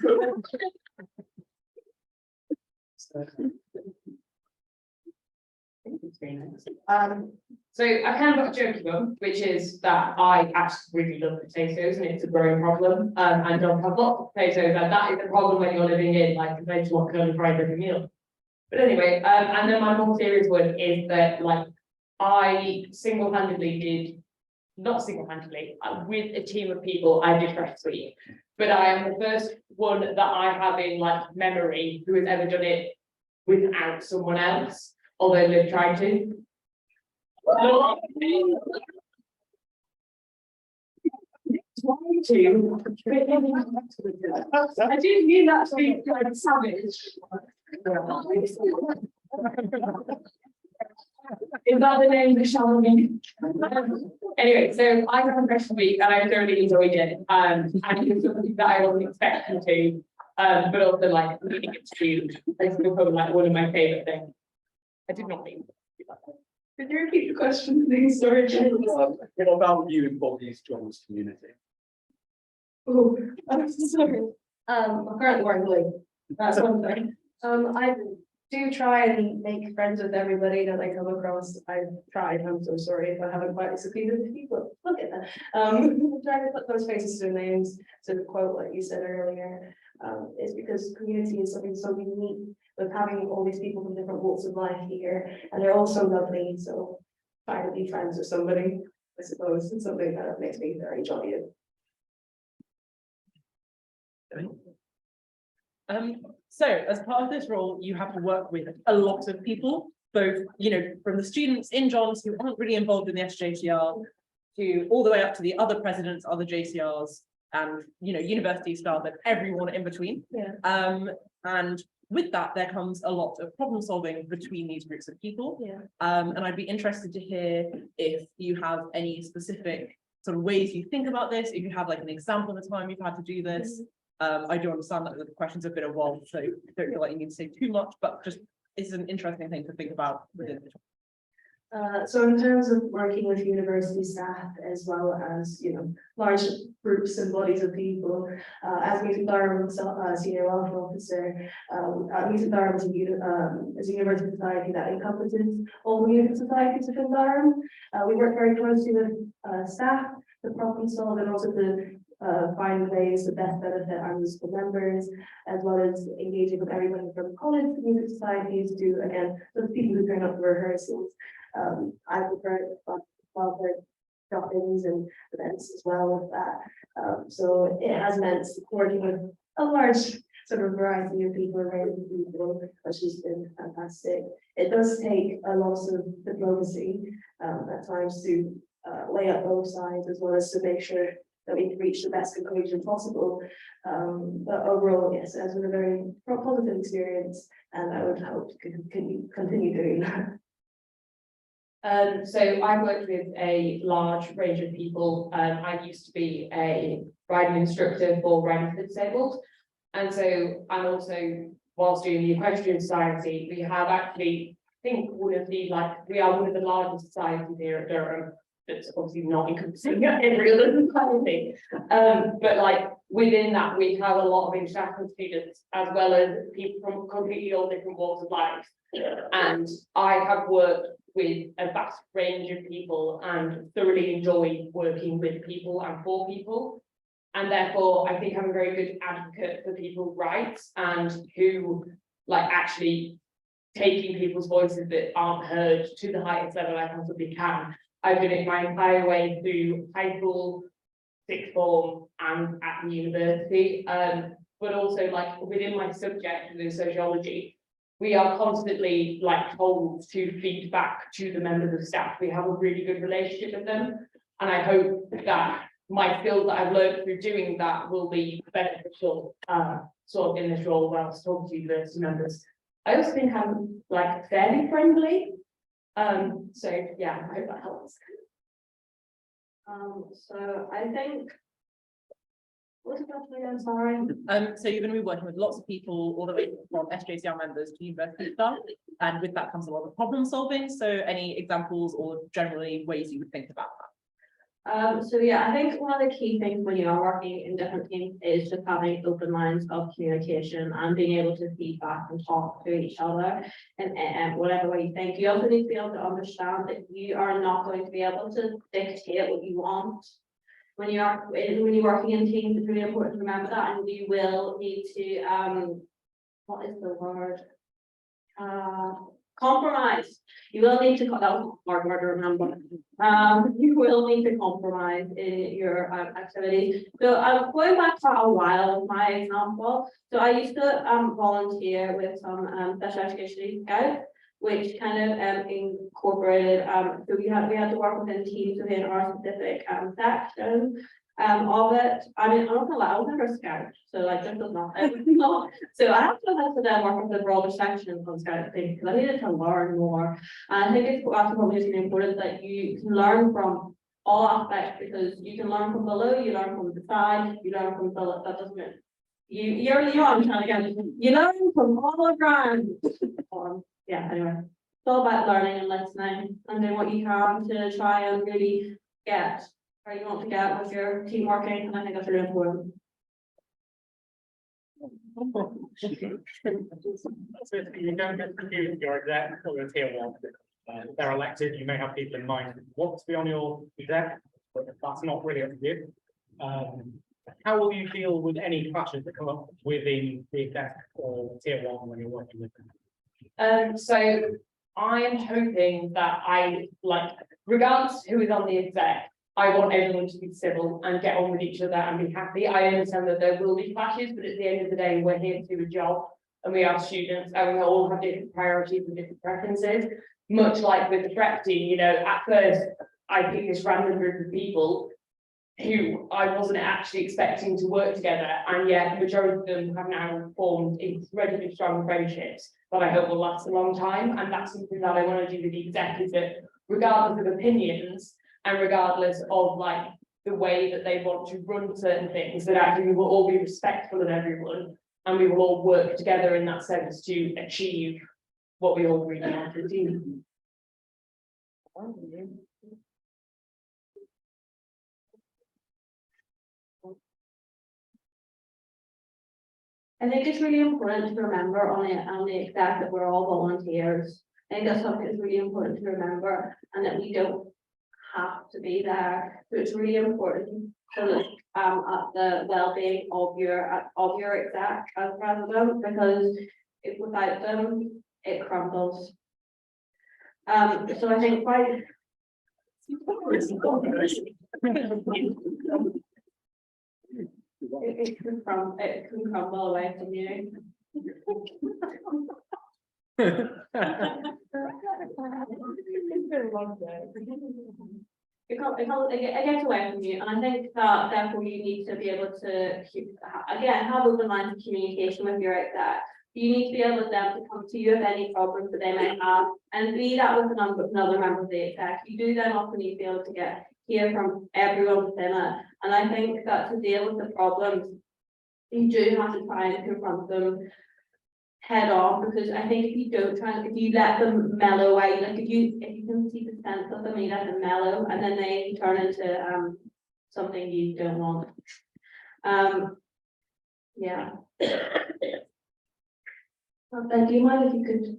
So I kind of got a jokey one, which is that I actually really love potatoes and it's a growing problem. And don't have lots of potatoes, and that is the problem when you're living in like compared to what kind of fried every meal. But anyway, and then my more serious one is that like I single-handedly did, not single-handedly, with a team of people, I did Fresh Sweep. But I am the first one that I have in like memory who has ever done it without someone else, although they've tried to. I didn't mean that to be like savage. Is that the name of the show? Anyway, so I got on Fresh Week and I thoroughly enjoyed it. And it was something that I wasn't expecting to, but also like leading it to like probably like one of my favorite things. I did not mean to do that. Could you repeat the question, please? Sorry. What about you in Bobby's John's community? Oh, I'm sorry. I'm currently wearing blue. That's one thing. I do try and make friends with everybody that I come across. I've tried. I'm so sorry if I haven't quite succeeded with people. Look at that. I'm trying to put those faces to names, to the quote like you said earlier. Is because community is something so unique, with having all these people from different walks of life here, and they're all so lovely. So trying to be friends with somebody, I suppose, is something that makes me very jolly. So as part of this role, you have to work with a lot of people, both, you know, from the students in Johns who aren't really involved in the SJCR to all the way up to the other presidents, other JCRs, and, you know, university staff and everyone in between. Yeah. And with that, there comes a lot of problem solving between these groups of people. Yeah. And I'd be interested to hear if you have any specific sort of ways you think about this, if you have like an example of a time you've had to do this. I do understand that the questions have been evolved, so don't feel like you need to say too much, but just it's an interesting thing to think about within the. So in terms of working with university staff as well as, large groups and bodies of people, as Meeting Durham Senior Welfare Officer, Meeting Durham is a university society that encompasses all the unit societies within Durham. We work very closely with staff, the problem solve, and also to find ways to best benefit our musical members, as well as engaging with everyone from college, music societies, to again, the people who turn up for rehearsals. I prefer drop-ins and events as well with that. So it has meant working with a large sort of variety of people, range of people, which has been fantastic. It does take a lot of diplomacy at times to weigh up both sides, as well as to make sure that we can reach the best conclusion possible. But overall, yes, it has been a very positive experience, and I would hope to continue doing that. So I worked with a large range of people. I used to be a riding instructor for riding for the disabled. And so I'm also, whilst doing the Equestrian Society, we have actually, I think we are one of the largest societies here at Durham. That's obviously not encompassing every other society. But like within that, we have a lot of international students, as well as people from completely all different walks of life. And I have worked with a vast range of people and thoroughly enjoy working with people and for people. And therefore, I think I'm a very good advocate for people's rights and who actually taking people's voices that aren't heard to the highest level I possibly can. I've done it my entire way through high school, sixth form, and at the university. But also within my subject, within sociology, we are constantly told to feed back to the members of staff. We have a really good relationship with them. And I hope that my skills that I've learned through doing that will be beneficial sort of in this role whilst talking to university members. I also think I'm fairly friendly. So yeah, I hope that helps. So I think, what's the question again, sorry? So you're going to be working with lots of people, all the way from SJCR members to university staff, and with that comes a lot of problem solving. So any examples or generally ways you would think about that? So yeah, I think one of the key things when you are working in different teams is just having open lines of communication and being able to feedback and talk to each other and whatever way you think. You also need to be able to understand that you are not going to be able to dictate what you want. When you're working in teams, it's really important to remember that, and you will need to what is the word? Compromise. You will need to, that was a hard word to remember. You will need to compromise in your activities. So I'm going back for a while, my example. So I used to volunteer with some special education scouts, which kind of incorporated, so we had to work within teams within our specific section of it. I mean, I'm not gonna lie, I was never a scout, so this was not everything. So I have to then work with the broader section of scout things because I needed to learn more. And I think it's also probably really important that you can learn from all aspects, because you can learn from below, you learn from the side, you learn from below. That doesn't mean you're on trying to get, you learn from all around. Yeah, anyway, it's all about learning and listening and doing what you can to try and really get where you want to get with your team working, and I think that's really important. So you don't get to choose your exec or your tier one. If they're elected, you may have people in mind who want to be on your exec, but that's not really up to you. How will you deal with any clashes that come up within the exec or tier one when you're working with them? So I am hoping that regardless who is on the exec, I want everyone to be civil and get on with each other and be happy. I understand that there will be clashes, but at the end of the day, we're here to do a job, and we are students, and we all have different priorities and different preferences. Much like with the prep team, at first I picked this random group of people who I wasn't actually expecting to work together, and yet the majority of them have now formed incredibly strong friendships that I hope will last a long time. And that's something that I want to do with the exec, is that regardless of opinions and regardless of the way that they want to run certain things, that actually we will all be respectful of everyone, and we will all work together in that sense to achieve what we all really want to do. I think it's really important to remember on the exec that we're all volunteers. I think that's something that's really important to remember, and that we don't have to be there. So it's really important to look at the well-being of your exec as president, because if without them, it crumbles. So I think quite. It can crumble away from you. It gets away from you, and I think that therefore you need to be able to again have open lines of communication with your exec. You need to be able for them to come to you with any problems that they may have, and be that with another member of the exec. You do then often need to be able to hear from everyone within it, and I think that to deal with the problems, you do have to try and confront them head on, because I think if you don't if you let them mellow away, like if you can see the sense of them, you let them mellow, and then they turn into something you don't want. Yeah. Ben, do you mind if you could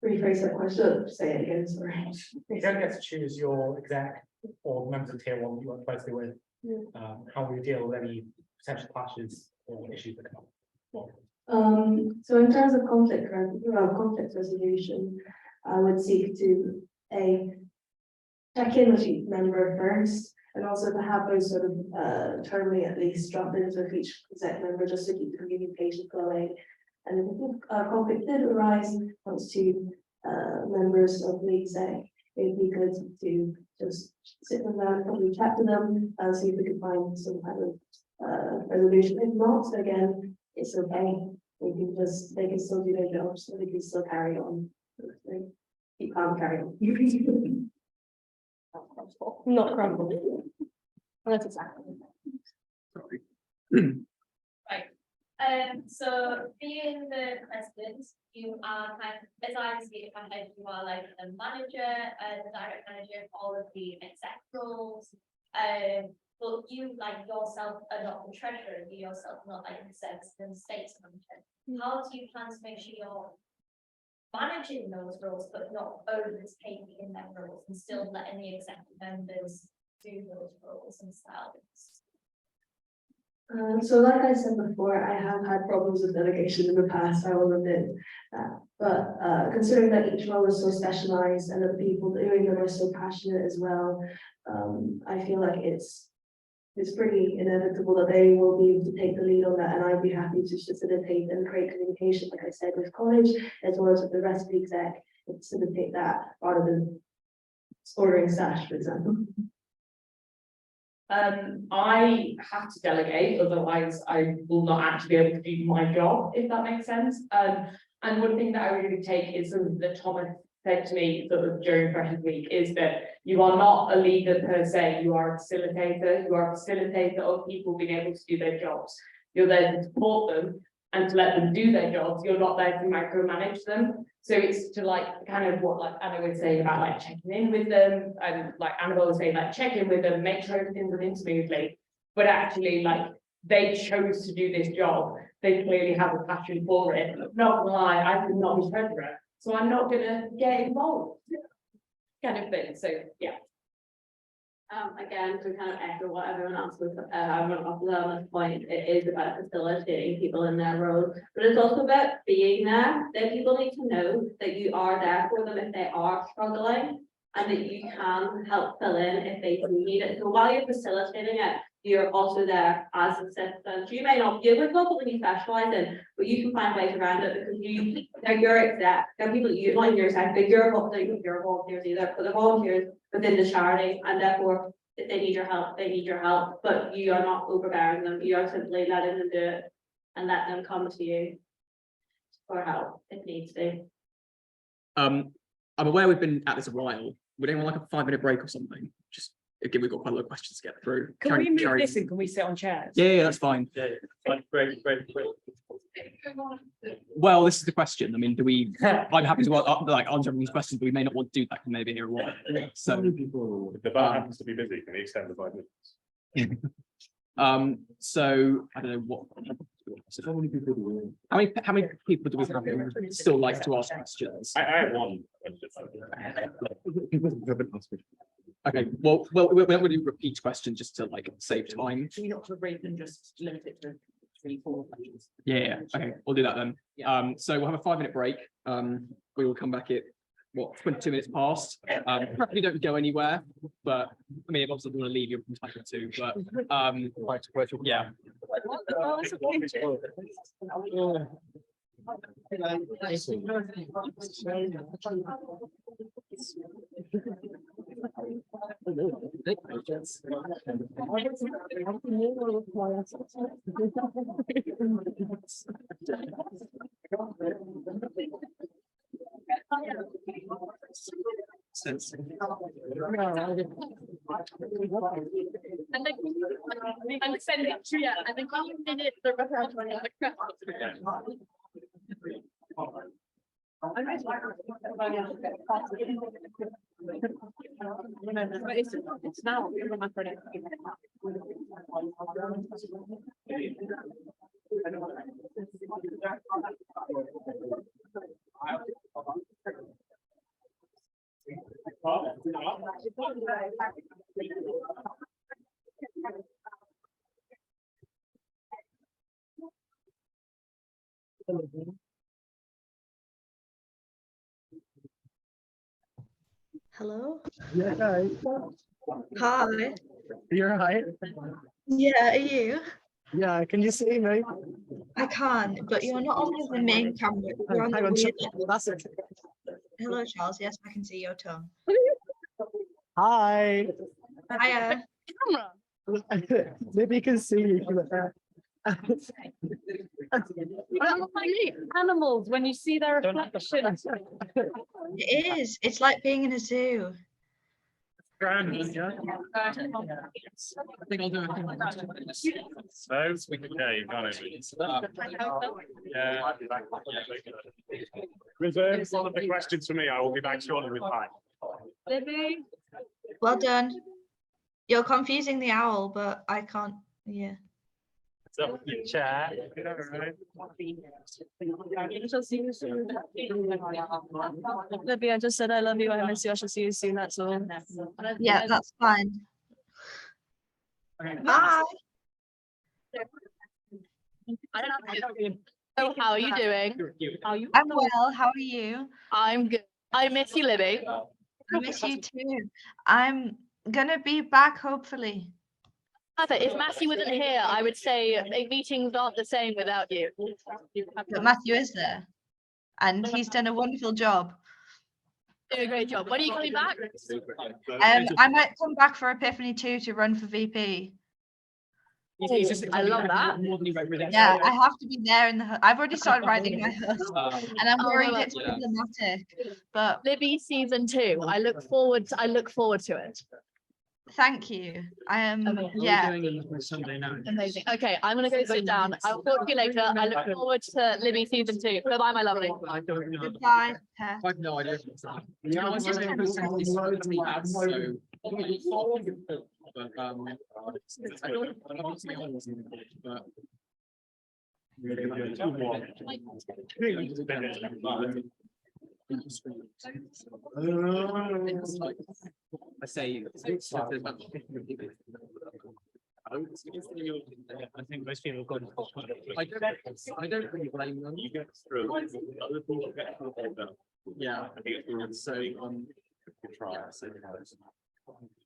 rephrase that question? Say it again, sorry. You don't get to choose your exec or members of tier 1 that you work closely with. How will you deal with any potential clashes or issues that come up? So in terms of conflict resolution, I would seek to check in with each member first, and also to have those sort of termly at least drop ins with each exec member, just to keep the communication flowing. And if a conflict did arise amongst two members of the exec, it'd be good to just sit them down, probably chat to them, and see if we can find some kind of resolution. If not, again, it's okay. They can still do their jobs, so they can still carry on. You can't carry on. Not crumble. That's exactly. Sorry. Right. So being the president, you are kind of, as I see it in my head, you are like the manager, the direct manager of all of the exec roles. But you, like yourself, are not the treasurer, you yourself are not like the states manager. How do you plan to make sure you're managing those roles, but not overtaking in them roles, and still letting the executive members do those roles themselves? So like I said before, I have had problems with delegation in the past, I will admit that. But considering that each role is so specialized and that the people doing them are so passionate as well, I feel like it's pretty inevitable that they will be able to take the lead on that, and I'd be happy to facilitate and create communication, like I said, with college, as well as with the rest of the exec, and facilitate that rather than ordering stash, for example. I have to delegate, otherwise I will not actually be able to do my job, if that makes sense. And one thing that I really take is something that Thomas said to me sort of during Freshers Week, is that you are not a leader per se, you are a facilitator. You are a facilitator of people being able to do their jobs. You're there to support them and to let them do their jobs. You're not there to micromanage them. So it's to like kind of what like Anna would say about like checking in with them, and like Annabelle would say like check in with them, make sure everything's running smoothly. But actually like they chose to do this job. They clearly have a passion for it. Not gonna lie, I could not be treasurer, so I'm not gonna get involved. Kind of thing. So yeah. Again, to kind of echo what everyone else was on this point, it is about facilitating people in their role, but it's also about being there. That people need to know that you are there for them if they are struggling, and that you can help fill in if they do need it. So while you're facilitating it, you're also there as a citizen. So you may not be able to go what you specialize in, but you can find ways around it, because they're your exec. They're people you not your exec, but you're volunteers either, but they're volunteers within the charity, and therefore if they need your help, they need your help. But you are not overbearing them. You are simply letting them do it and let them come to you for help if needs be. I'm aware we've been at this a while. Would anyone like a 5-minute break or something? Just again, we've got quite a lot of questions to get through. Can we move Carry- this and can we sit on chairs? Yeah, that's fine. Yeah, great. Well, this is the question. I mean, do we, I'm happy to like answer these questions, but we may not want to do that in maybe here a while. So, If the bar happens to be busy, can we extend the 5 minutes? so I don't know what. How many people do we have who still like to ask questions? I have one. Okay, well, we're going to repeat questions just to like save time. Can we not sort of rate and just limit it to 3-4 questions? Yeah, okay, we'll do that then. So we'll have a 5-minute break. We will come back at what, 22 minutes past. Probably don't go anywhere, but I mean, if obviously you want to leave, you're entitled to, but yeah. And then I'm sending it to you, and then when you minute the referendum on the crap. It's now. Hello? Yeah, hi. Hi. You're right. Yeah, are you? Yeah, can you see me? I can't, but you're not on the main camera. You're on the Hang on, weird- that's okay. Hello, Charles. Yes, I can see your tongue. Hi. Hiya. Maybe you can see me from there. Animals, when you see their reflection. It is. It's like being in a zoo. I think I'll do it. So, we can, yeah, you can't Yeah. Reserve one of the questions for me. I will be back shortly with mine. Libby. Well done. You're confusing the owl, but I can't. Yeah. So, chair. Libby, I just said I love you, I miss you, I shall see you soon, that's all. Yeah, that's fine. Bye. I don't know. So how are you doing? I'm well. How are you? I'm good. I miss you, Libby. I miss you too. I'm gonna be back hopefully. Perfect. If Matthew wasn't here, I would say meetings aren't the same without you. But Matthew is there. And he's done a wonderful job. Doing a great job. When are you coming back? I might come back for Epiphany 2 to run for VP. I love that. Yeah, I have to be there in the. I've already started writing my Husts, and I'm worried it's yeah. problematic. But Libby season 2. I look forward to it. thank you. I am. Yeah. Amazing. Okay, I'm gonna go sit down. I'll talk to you later. I look forward to Libby season 2. Goodbye, my lovely. Goodbye. Tess. I have no idea. But I don't but I say there's about 50 people. I think most people have got. I don't really blame them. You get through. Other people get through. Yeah. I think it's So try.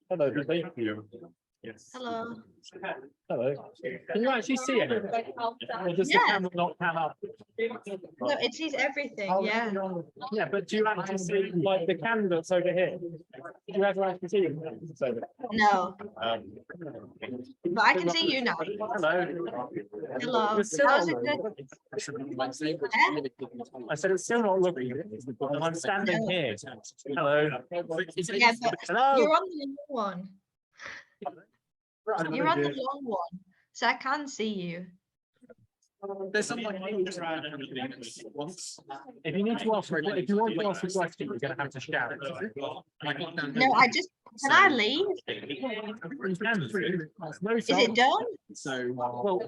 Hello, thank you. Yes. Hello. Hello. Can you actually see it? Or does the Yeah. camera not pan up? No, it sees everything. Yeah. Yeah, but do you actually see like the candidates over here? Do you ever actually see them? No, but I can see you now. Hello. Hello. It's still How's not it going? I said it's still not looking. And I'm standing here. Hello. Yeah, but Hello. you're on the new one. You're on the long one, so I can see you. There's something like once. If you need to ask, if you want to ask a question, you're gonna have to shout. No, can I leave? Is it done? So. Well,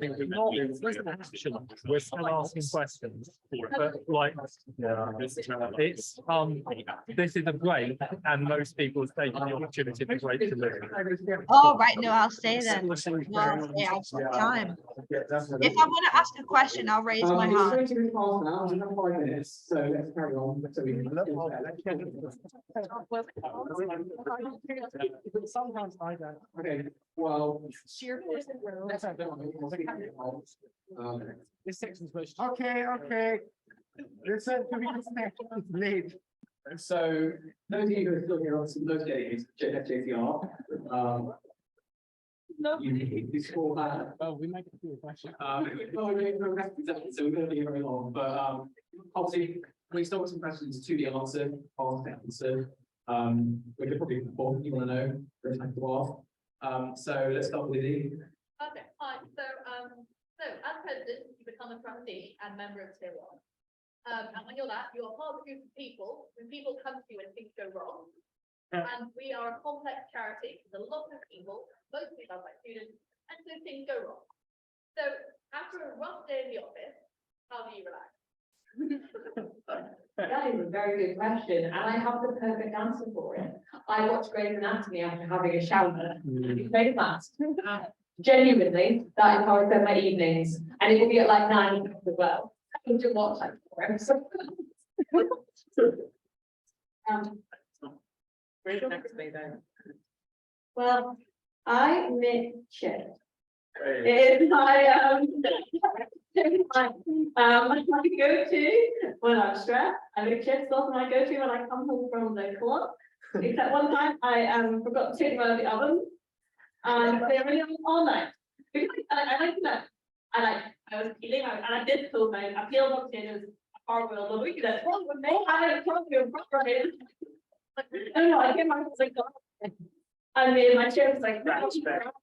we're still asking questions, but like, it's, this is a break, and most people are taking the opportunity to break to live. Oh, right, no, I'll stay then. Well, I'll stay, I've got time. If I want to ask a question, I'll raise my hand. So let's carry on. Sometimes I don't. Okay, well. This section's most. Okay. Listen, to be late. So those of you who are still here, obviously, those days, SJCR. No. You need to score that. Oh, we might do a question. So we're gonna be very long, but obviously, we start with some questions to be answered, answered. We could probably perform, you wanna know, for a while. So let's start with Libby. Okay, fine. So as president, you become a trustee and member of Tier 1. And when you're that, you're a part of a group of people, when people come to you and things go wrong. And we are a complex charity, with a lot of people, mostly done by students, and so things go wrong. So after a rough day in the office, how do you relax? That is a very good question, and I have the perfect answer for it. I watch Grey's Anatomy after having a shower. It's made of mask. Genuinely, that is how I spend my evenings, and it will be at like 9 o'clock as well. I can just watch like 4 episodes. Where's your next day then? Well, I make chips. It is my go-to when I'm stressed. I make chips, also my go-to when I come home from the club. Except one time I forgot to take them out of the oven, and they were in all night. Because I like to know. I was peeling out, and I did cool thing. I peeled up potatoes, hard-boiled them. We could have told them they had a problem properly. No, I came out like, I made my chips like from scratch.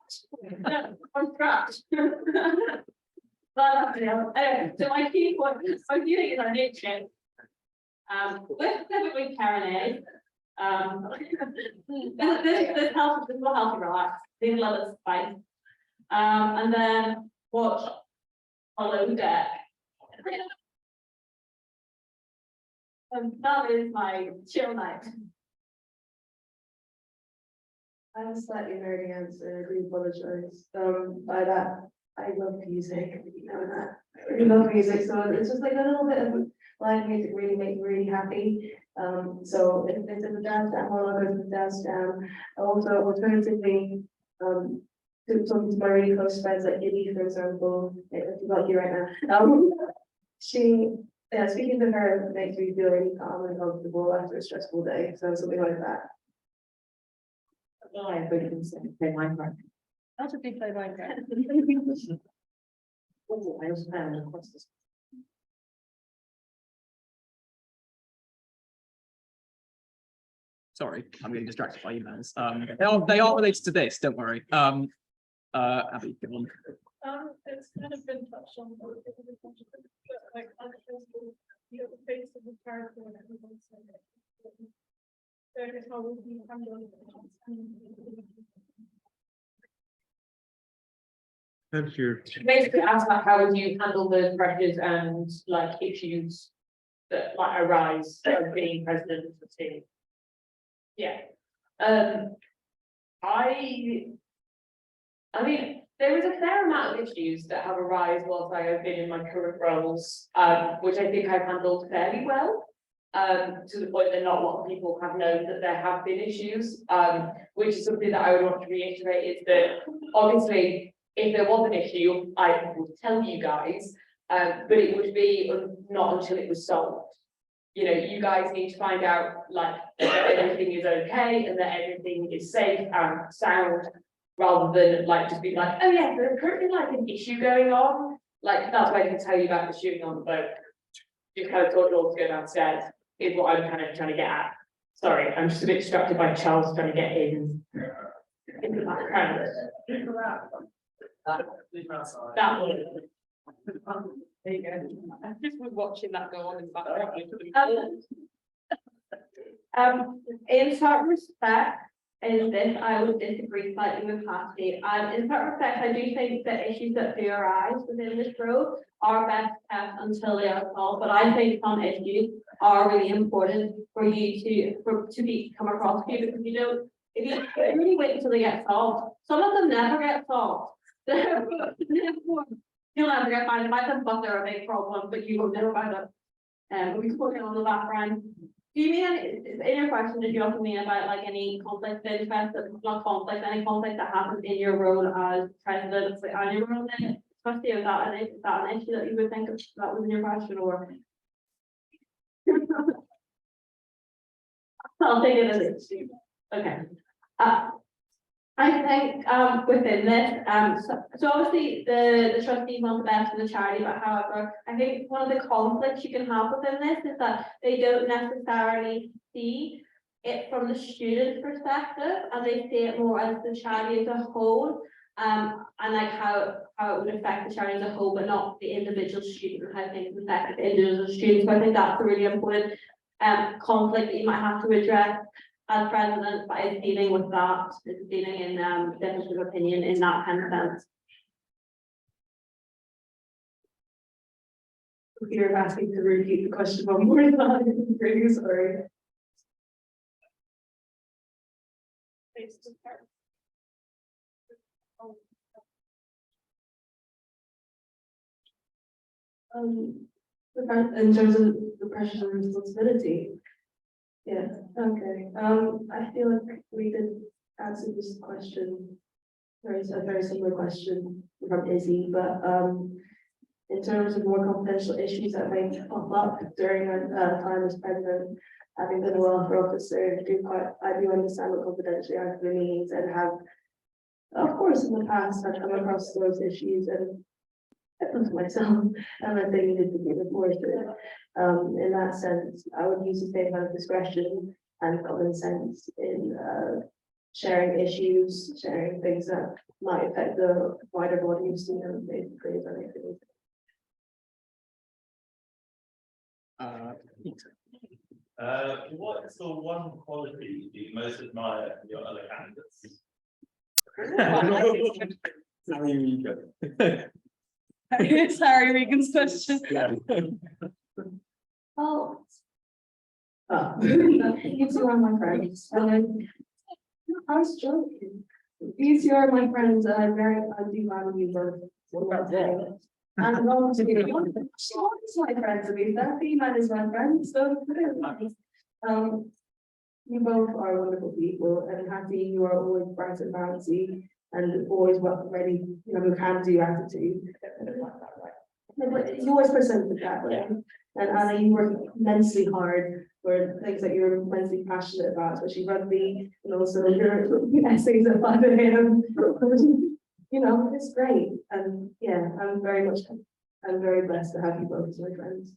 But anyway, so my key point, my key thing is I make chips. With specifically carinade. This helps, this will help you relax. These love spice. And then watch Hollow Deck. And that is my chill night. I have a slightly nerdy answer, I do apologize. By that, I love music, you know that. I really love music, so it's just like a little bit of live music really makes me really happy. So if it's in the dance jam, I'll go to the dance jam. Also, alternatively, talking to my really close friends like Libby, for example, if she's not here right now. Speaking to her makes me feel really calm and comfortable after a stressful day, so something like that. Oh, I really can say play Minecraft. How should we play Minecraft? I also found across this. Sorry, I'm getting distracted by emails. They are related to this, don't worry. Abby, go on. It's kind of been touched on, but like, you know, the face of the character and everything. So how would you handle it? Thank you. Basically, ask like how would you handle the pressures and like issues that like arise from being president of the team? Yeah. I mean, there is a fair amount of issues that have arisen whilst I have been in my current roles, which I think I've handled fairly well. To the point that not a lot of people have known that there have been issues, which is something that I would want to reiterate is that obviously if there was an issue, I would tell you guys, but it would be not until it was solved. You know, you guys need to find out like that everything is okay and that everything is safe and sound, rather than like just be like, oh yeah, there's currently like an issue going on. Like that's why I can tell you about the shooting on the boat. You kind of told you all to go downstairs. Is what I'm kind of trying to get at. Sorry, I'm just a bit distracted by Charles trying to get in. in the background. That one. There you go. I just was watching that go on in the background. In certain respect, in this, I would disagree slightly with Patty. In certain respect, I do think that issues that do arise within this role are best kept until they are solved, but I think some issues are really important for you to come across to you, because you don't, if you really wait until they get solved, some of them never get solved. You'll never get found, it might have, but they're a big problem, but you won't know about it. But we can put it on the background. Do you mean, in your question, did you also mean about like any conflict of interest, not conflict, any conflict that happens in your role as president, and your role in it? Especially is that an issue that you would think of, that was in your question, or? I'll take it as an issue. Okay. I think within this, so obviously the trustees want the best for the charity, but however, I think one of the conflicts you can have within this is that they don't necessarily see it from the student's perspective, and they see it more as the charity as a whole, and like how it would affect the charity as a whole, but not the individual student, and how things affect the individual student. So I think that's a really important conflict that you might have to address as president, but is dealing with that, is dealing in difference of opinion in that kind of sense. You're asking to repeat the question one more time. I'm really sorry. In terms of the pressures and responsibility. Yeah, okay. I feel like we did answer this question, a very similar question from Izzy, but in terms of more confidential issues that may pop up during our time as president, having been a welfare officer, I do understand what confidentiality means, and have, of course, in the past, I've come across those issues and kept them to myself, and I think needed to be reported. In that sense, I would use the same kind of discretion and common sense in sharing issues, sharing things that might affect the wider body of students, basically, as anything. What is the one quality you most admire in your other candidates? It's Harry Regan's question. Oh. These are my friends. I was joking. These are my friends. I do value both. And obviously, she wants my friends to be that female is my friend. So you both are wonderful people, and happy you are always bright and bouncy and always ready, you know, can-do attitude. But you always presented that way. And Anna, you work immensely hard for things that you're immensely passionate about, especially rugby, and also your essays at 5 AM. You know, it's great. And yeah, I'm very blessed to have you both as my friends.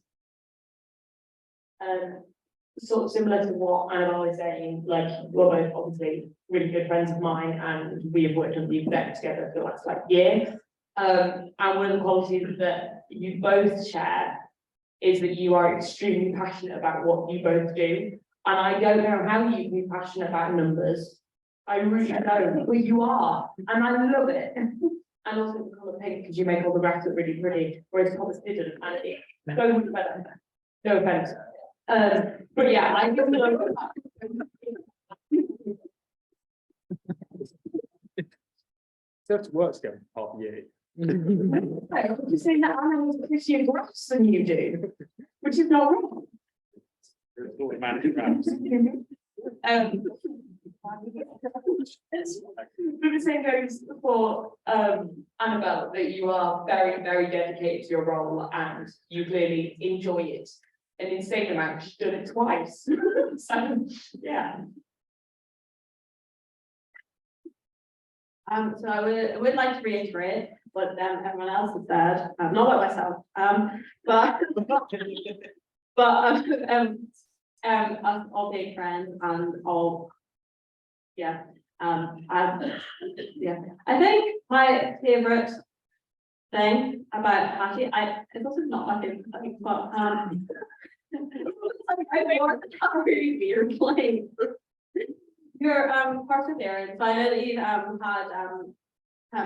Sort of similar to what Annabelle is saying, like, we're both obviously really good friends of mine, and we have worked on the exec together for the last like year. And one of the qualities that you both share is that you are extremely passionate about what you both do. And I don't know how you can be passionate about numbers. I really don't, but you are, and I love it. And also the colour pink, because you make all the graphs look really pretty, whereas Thomas didn't, and it's so much better. No offense. But yeah, I give you So to work together half a year. I'm just saying that Anna has prettier graphs than you do, which is not wrong. But the same goes for Annabelle, that you are very, very dedicated to your role, and you clearly enjoy it an insane amount. She's done it twice. So yeah. So I would like to reiterate what everyone else has said, not about myself, but us all big friends and all, yeah, Yeah, I think my favorite thing about Patty, it's also not my favorite thing, but I want to really weird playing. Your perseverance. So I know that you've had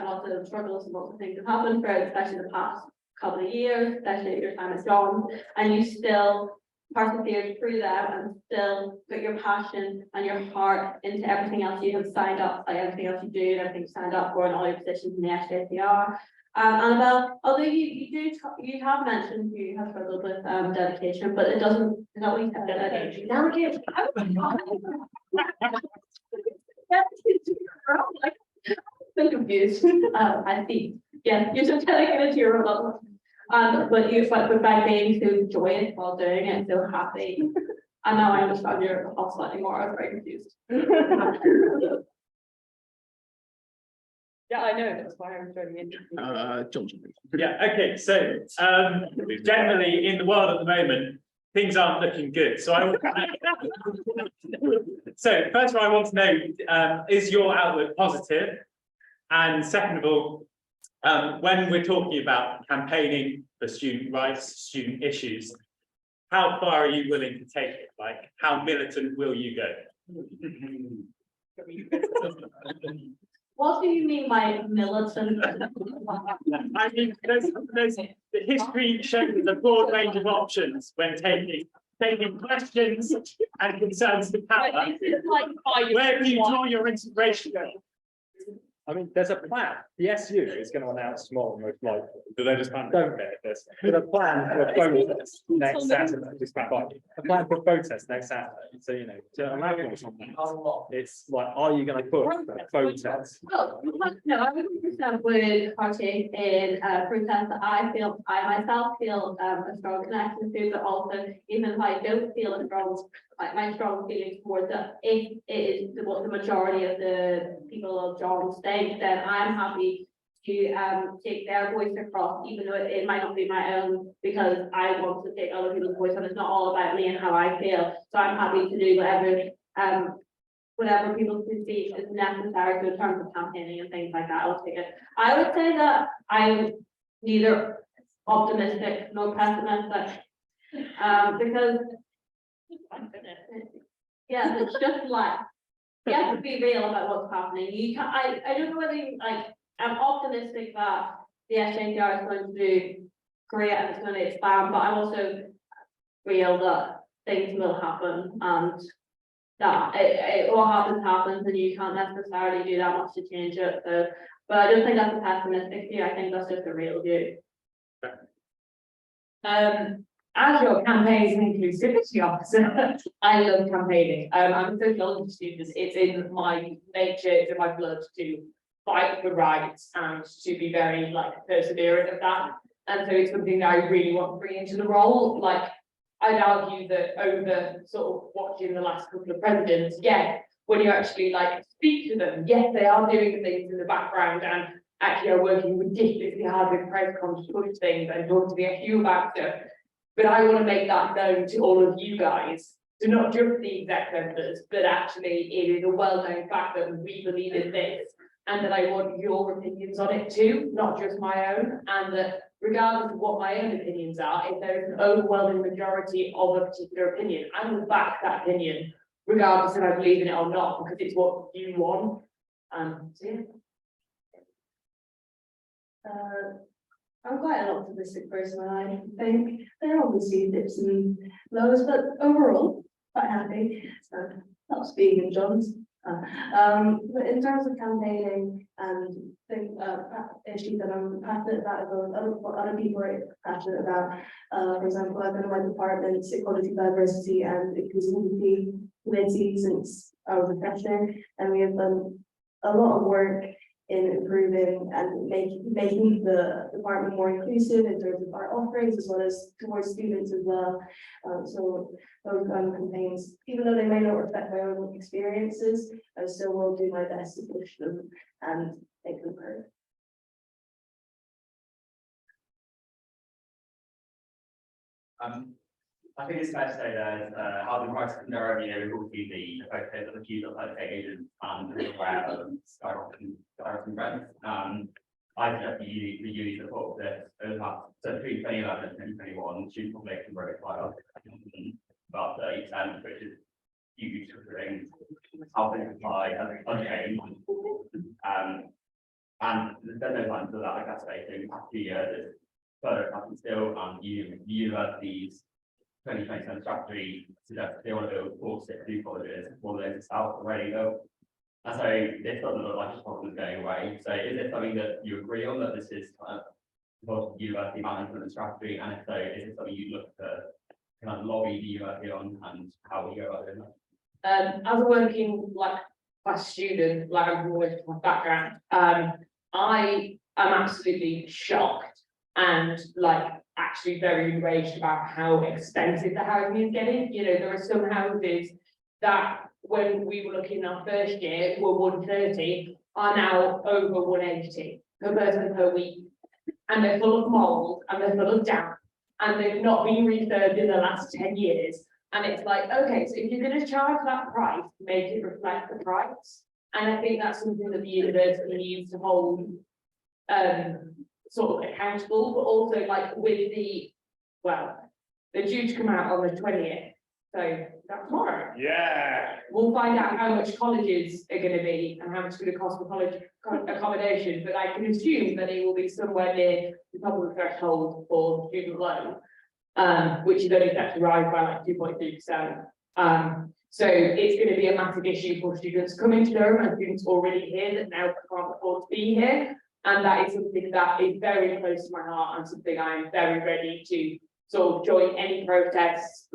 lots of struggles and lots of things have happened throughout, especially the past couple of years, especially at your time at John, and you still persevered through them and still put your passion and your heart into everything else you have signed up, like everything else you do and everything you signed up for and all your positions in the SJCR. Annabelle, although you have mentioned you have struggled with dedication, but it doesn't, is that what you said? Dedication. I'm confused. I see. Yeah, you're just dedicated to your role. But by being so joyous while doing it, so happy. And now I understand your whole slightly more. I was very confused. Yeah, I know, that's why I'm joining in. John. Yeah, okay, so generally in the world at the moment, things aren't looking good. So so first of all, I want to know, is your outlook positive? And second of all, when we're talking about campaigning for student rights, student issues, how far are you willing to take it? Like, how militant will you go? What do you mean by militant? I mean, the history shows a broad range of options when taking questions and concerns to power. Where do you draw your inspiration? I mean, there's a plan. The SU is going to announce tomorrow, most likely. Do they just Don't get this. There's a plan for a protest next Saturday. A plan for a protest next Saturday. So, you know, to imagine something. It's like, are you going to put a protest? Well, no, I would partake in a protest that I myself feel a strong connection to, but also even if I don't feel a strong, like my strong feelings towards it, if it is what the majority of the people of John's think, then I'm happy to take their voice across, even though it might not be my own, because I want to take other people's voice and it's not all about me and how I feel. So I'm happy to do whatever people perceive is necessary in terms of campaigning and things like that. I'll take it. I would say that I'm neither optimistic nor pessimistic, because yeah, it's just like you have to be real about what's happening. You can't. I don't know whether I'm optimistic that the SJCR is going to do great and it's going to expand, but I'm also real that things will happen and that what happens and you can't necessarily do that much to change it. So, but I don't think that's a pessimistic view. I think that's just a real view. As your campaigns and inclusivity officer, I love campaigning. I'm a sociology student. It's in my nature, it's in my blood to fight for rights and to be very perseverant of that. And so it's something that I really want to bring into the role. I'd argue that over sort of watching the last couple of presidents, yes, when you actually speak to them, yes, they are doing things in the background and actually are working ridiculously hard with press conference to push things and talk to the FU about stuff. But I want to make that known to all of you guys, to not just the exec members, but actually it is a well-known fact that we believe in this, and that I want your opinions on it too, not just my own, and that regardless of what my own opinions are, if there is an overwhelming majority of a particular opinion, I will back that opinion, regardless if I believe in it or not, because it's what you want. So yeah. I'm quite an optimistic person, I think. There are obviously dips and lows, but overall, quite happy. Not speaking in John's. But in terms of campaigning and issues that I'm passionate about, what other people are passionate about. For example, I've been in my department's equality, diversity, and inclusivity committee since I was a freshman, and we have done a lot of work in improving and making the department more inclusive in terms of our offerings as well as towards students as well. So those campaigns, even though they may not reflect my own experiences, I still will do my best to push them and make them heard. I think it's fair to say that housing prices in Durham, you know, we've all seen the photos of the queues of estate agents and aware of skyrocketing rents. I suggest the uni support this over the past, so between 2011 and 2021, student population rose by about 30%, which is huge considering housing supply has unchanged. And there's no signs of that exacerbating past 2 years. It's further happening still, and the university's 2027 strategy suggests they want to build 4 to 6 new colleges, more than it's out already though. And so this doesn't look like a problem is going away. So is it something that you agree on, that this is kind of important university management and strategy? And if so, is it something you'd look to kind of lobby the university on, and how will you go about doing that? As a working class student, I'm always my background, I am absolutely shocked and actually very enraged about how expensive the housing is getting. You know, there are some houses that when we were looking our first year were 130 are now over 180 per person per week, and they're full of mold and they're full of damp, and they've not been refurbed in the last 10 years. And it's like, okay, so if you're going to charge that price, make it reflect the price. And I think that's something that the university needs to hold sort of accountable, but also with they're due to come out on the 20th. So that's tomorrow. Yeah. We'll find out how much colleges are going to be and how much it's going to cost for college accommodation, but I can assume that it will be somewhere near the top of the threshold for student loan, which is only set to rise by 2.3%. So it's going to be a massive issue for students coming to Durham and students already here that now can't afford to be here. And that is something that is very close to my heart and something I am very ready to sort of join any protests,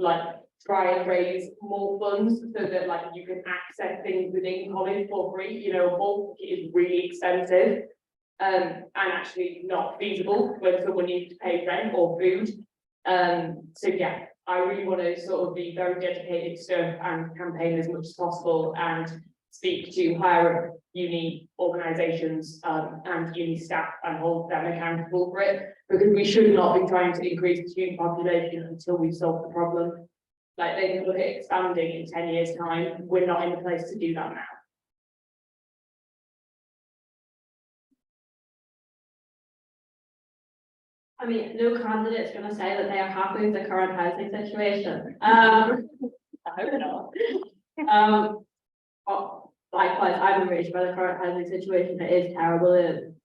try and raise more funds so that you can access things within college for free. You know, a bulk is really expensive and actually not feasible when someone needs to pay rent or food. So yeah, I really want to sort of be very dedicated to stuff and campaign as much as possible and speak to higher uni organisations and uni staff and hold them accountable for it, because we should not be trying to increase the student population until we've solved the problem. They can look at expanding in 10 years' time. We're not in the place to do that now. I mean, no candidate's going to say that they are happy with the current housing situation. I hope not. Likewise, I'm enraged by the current housing situation. It is terrible.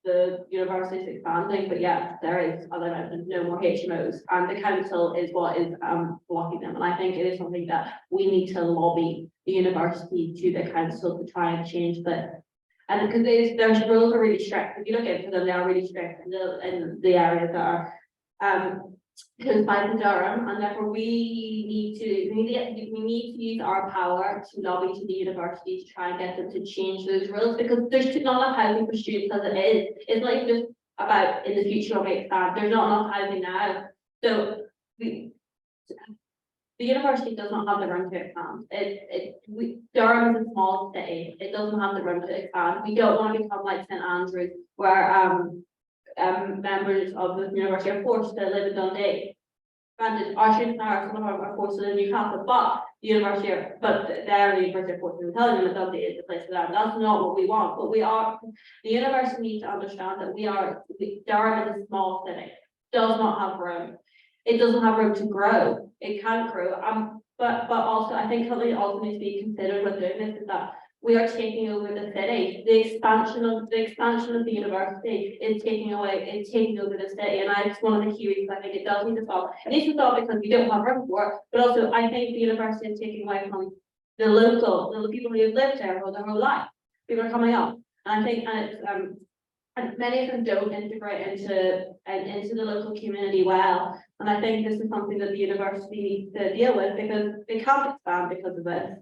The university is expanding, but yeah, there is, as I mentioned, no more HMOs, and the council is what is blocking them. And I think it is something that we need to lobby the university to the council to try and change that. And because their rules are really strict. If you look into them, they are really strict in the areas that are confined to Durham, and therefore we need to use our power to lobby to the university to try and get them to change those rules, because there's not enough housing for students as it is. It's not even just about in the future when we expand. There's not enough housing now. So the university does not have the room to expand. Durham is a small city. It doesn't have the room to expand. We don't want to become like St Andrews, where members of the university are forced to live in Dundee. Granted, our students some of them are forced to live in Newcastle, but the university are forced to tell them that Dundee is the place for them. That's not what we want. But the university needs to understand that Durham is a small city, does not have room. It doesn't have room to grow. It can't grow. But also I think something also needs to be considered when doing this is that we are taking over the city. The expansion of the university is taking over the city, and that's one of the key reasons I think it does need to stop. It needs to stop because we don't have room for it, but also I think the university is taking away from the people who have lived there for their whole life. People are coming up, and I think and many of them don't integrate into the local community well. And I think this is something that the university needs to deal with, because they can't expand because of this.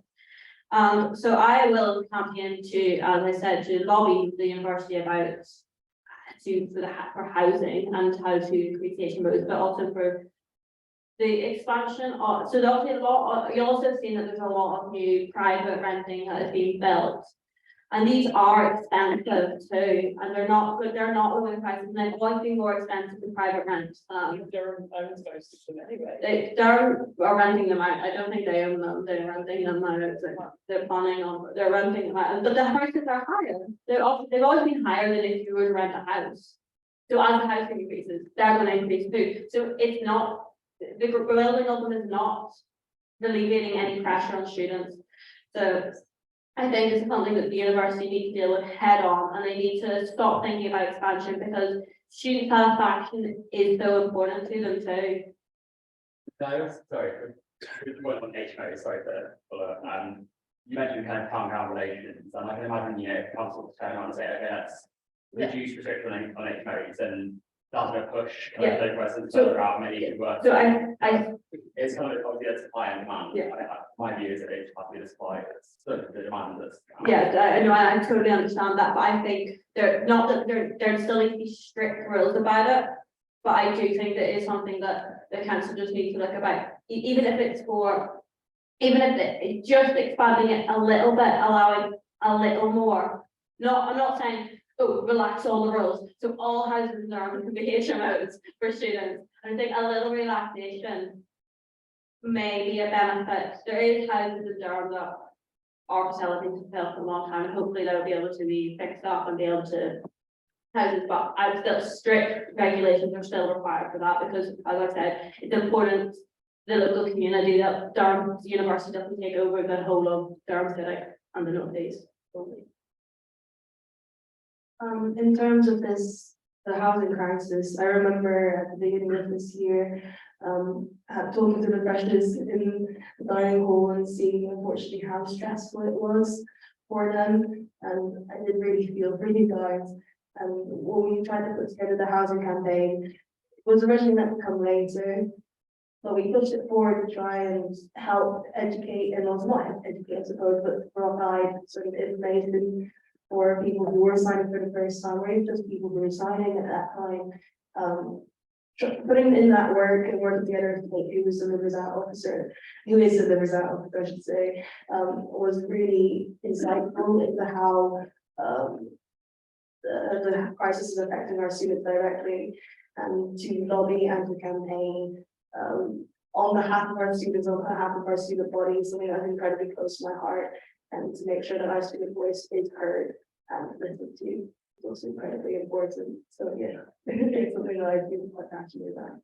So I will campaign to, as I said, to lobby the university about for housing and how to increase HMOs, but also for the expansion of. So there'll be a lot. You'll also seen that there's a lot of new private renting that is being built. And these are expensive too, and they're not good, they're not low prices, and they've always been more expensive than private rent. Durham owns most of them anyway. They're renting them out, I don't think they own them, they're renting them out, they're planning on, they're renting them out, but the prices are higher. They've always been higher than if you were to rent a house. So as the house increases, they're gonna increase too, so it's not, the building of them is not alleviating any pressure on students. So I think this is something that the university needs to deal with head on, and they need to stop thinking about expansion, because student satisfaction is so important to them too. Sorry, good point on HMO, sorry to, you mentioned kind of town relations, and I can imagine, you know, council turn around and say, okay, let's reduce restriction on HMOs, and that's going to push kind of those residents further out, maybe it works. So it's kind of obviously a supply and demand. Yeah. My view is that it's partly the supply, it's the demand that's. yeah, I know, I totally understand that, but I think they're not that there still need to be strict rules about it. But I do think that is something that the council just needs to look about, even if it's even if it's just expanding it a little bit, allowing a little more. I'm not saying, oh, relax all the rules, so all houses in Durham can be HMOs for students. I think a little relaxation may be a benefit. There is houses in Durham that are facilities have failed for a long time, and hopefully they'll be able to be fixed up and be able to houses, but I would still strict regulations are still required for that, because as I said, it's important the local community that Durham University doesn't take over the whole of Durham City and the northeast only. In terms of the housing crisis, I remember at the beginning of this year, talking to the freshers in the dining hall and seeing unfortunately how stressful it was for them, and I did really feel for you guys. And when we tried to put together the housing campaign, it was originally meant to come later, but we pushed it forward to try and help educate, and also not help educate, I suppose, but provide sort of information for people who were signing for the first time, or even just people who were signing at that time. Putting in that work and working together to make who is the Livers Out officer, I should say, was really insightful into how the crisis is affecting our students directly, and to lobby and to campaign on behalf of our students, on behalf of our student bodies, something that's incredibly close to my heart, and to make sure that our student voice is heard and listened to is also incredibly important. So yeah, it's something that I feel quite passionate about.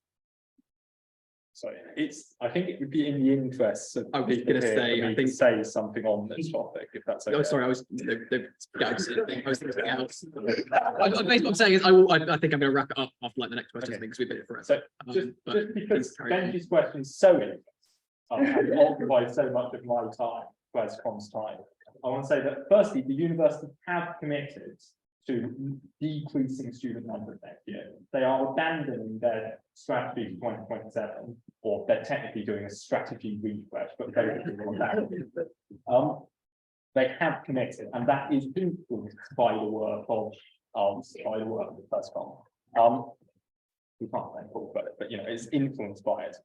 Sorry, I think it would be in the interest of. I was going to say, I think say something on this topic, if that's okay. Oh, sorry, I was thinking something else. Basically, what I'm saying is, I think I'm going to wrap it up after like the next question, because we've been here forever. So just because Benji's question is so interesting, and it occupies so much of my time, Westcom's time, I want to say that firstly, the university have committed to decreasing student numbers next year. They are abandoning their strategy for 2027, or they're technically doing a strategy refresh, but they have committed, and that is influenced by the work of the Westcom. We can't thank full credit, but you know, it's influenced by it.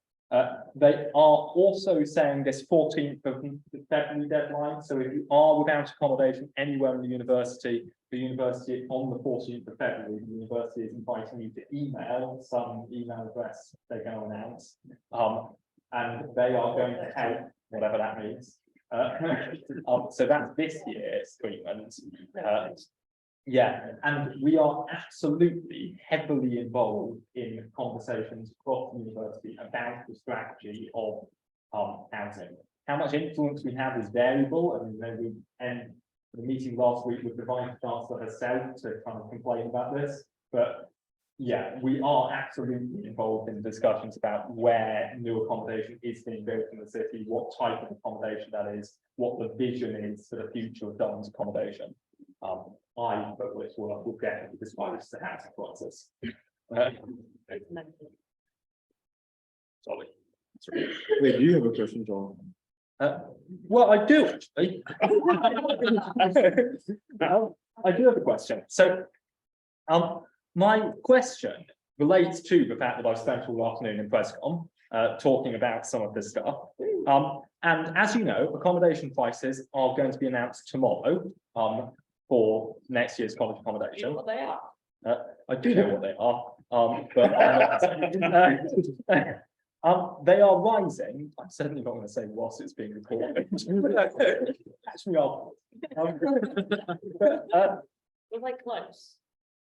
They are also saying this 14th of February deadline. So if you are without accommodation anywhere in the university on the 14th of February, the university is inviting you to email some email address they're going to announce. And they are going to help, whatever that means. So that's this year's treatment. Yeah, and we are absolutely heavily involved in conversations across the university about the strategy of housing. How much influence we have is variable, and you know, we end the meeting last week with the Vice Chancellor herself to kind of complain about this. But yeah, we are absolutely involved in discussions about where new accommodation is being built in the city, what type of accommodation that is, what the vision is for the future of Durham's accommodation. But which will definitely describe this as a housing crisis. Sorry. Wait, do you have a question, John? Well, I do actually. I do have a question. So, my question relates to the fact that I've spent all afternoon in Prescom talking about some of this stuff. And as you know, accommodation prices are going to be announced tomorrow. for next year's college You know accommodation. what they are? I do know what they are, but they are rising. I'm certainly not going to say whilst it's being recorded. Actually, I'll. We're like close.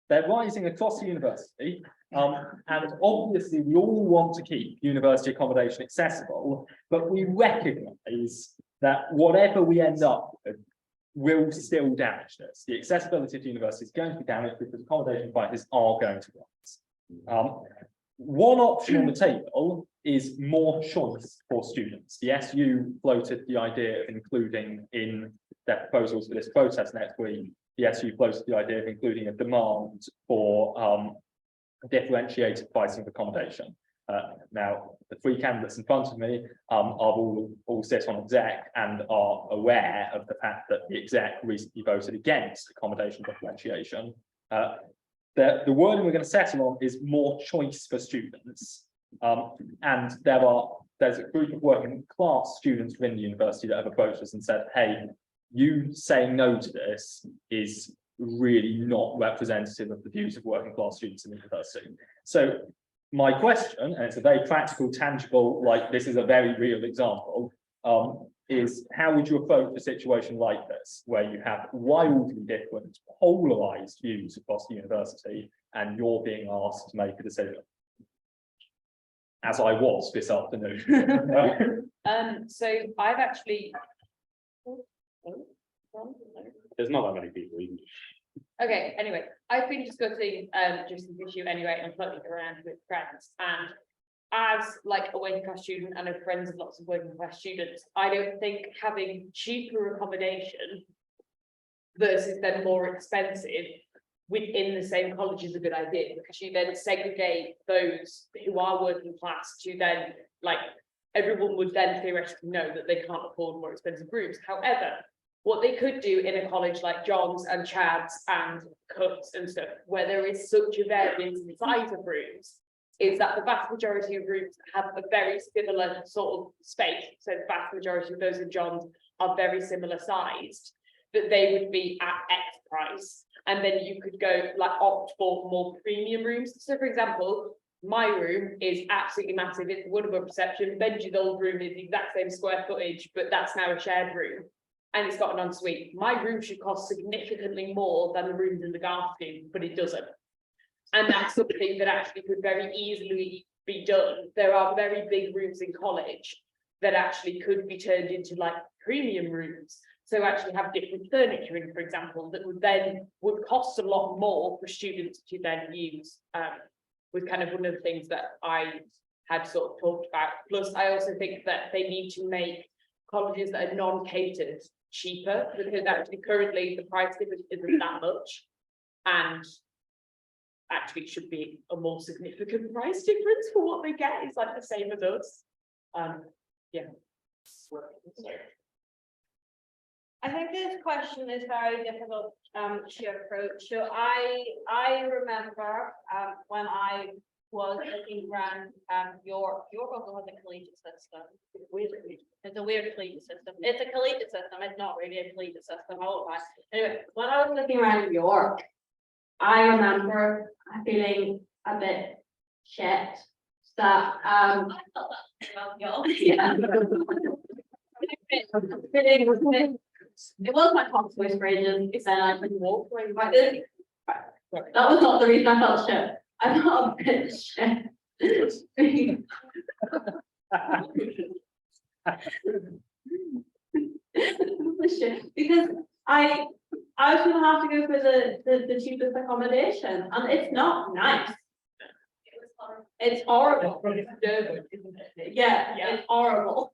They're rising across the university, and obviously we all want to keep university accommodation accessible, but we recognise that whatever we end up with will still damage this. The accessibility of the university is going to be damaged because accommodation prices are going to rise. One option on the table is more choice for students. The SU floated the idea of including in their proposals for this process next week. The SU floated the idea of including a demand for differentiated pricing of accommodation. Now, the three candidates in front of me all sit on exec and are aware of the fact that the exec recently voted against accommodation differentiation. The wording we're going to settle on is more choice for students. And there's a group of working class students within the university that have approached us and said, hey, you saying no to this is really not representative of the views of working class students in the university. So my question, and it's a very practical, tangible, like this is a very real example, is how would you approach a situation like this, where you have wildly different, polarized views across the university, and you're being asked to make a decision? As I was this afternoon. So I've actually. There's not that many people. Okay, anyway, I've been discussing just this issue anyway and floating around with friends, and as like a working class student and a friends of lots of working class students, I don't think having cheaper accommodation versus then more expensive within the same college is a good idea, because you then segregate those who are working class to then, like, everyone would then theoretically know that they can't afford more expensive rooms. However, what they could do in a college like John's and Chad's and Husts and stuff, where there is such a variance in the size of rooms, is that the vast majority of rooms have a very similar sort of space. So the vast majority of those in John's are very similar sized, that they would be at X price. And then you could go like opt for more premium rooms. So for example, my room is absolutely massive. It's one above reception. Benji's old room is the exact same square footage, but that's now a shared room. And it's got an ensuite. My room should cost significantly more than the rooms in the Garth scheme, but it doesn't. And that's something that actually could very easily be done. There are very big rooms in college that actually could be turned into like premium rooms. So actually have different furniture in, for example, that would cost a lot more for students to then use. Was kind of one of the things that I had sort of talked about. Plus, I also think that they need to make colleges that are non-catered cheaper, because actually currently the price difference isn't that much, and actually should be a more significant price difference for what they get. It's like the same as us. Yeah. I think this question is very difficult to approach. So I remember when I was looking around your also has a collegiate system. It's a weird collegiate system. It's a collegiate system. It's not really a collegiate system. Anyway, when I was looking around York, I remember feeling a bit shit that yeah. It was my top choice for ages, and I couldn't walk away by this. That was not the reason I felt shit. I felt a bit shit. Because I was gonna have to go for the cheapest accommodation, and it's not nice. It's horrible. Yeah, it's horrible.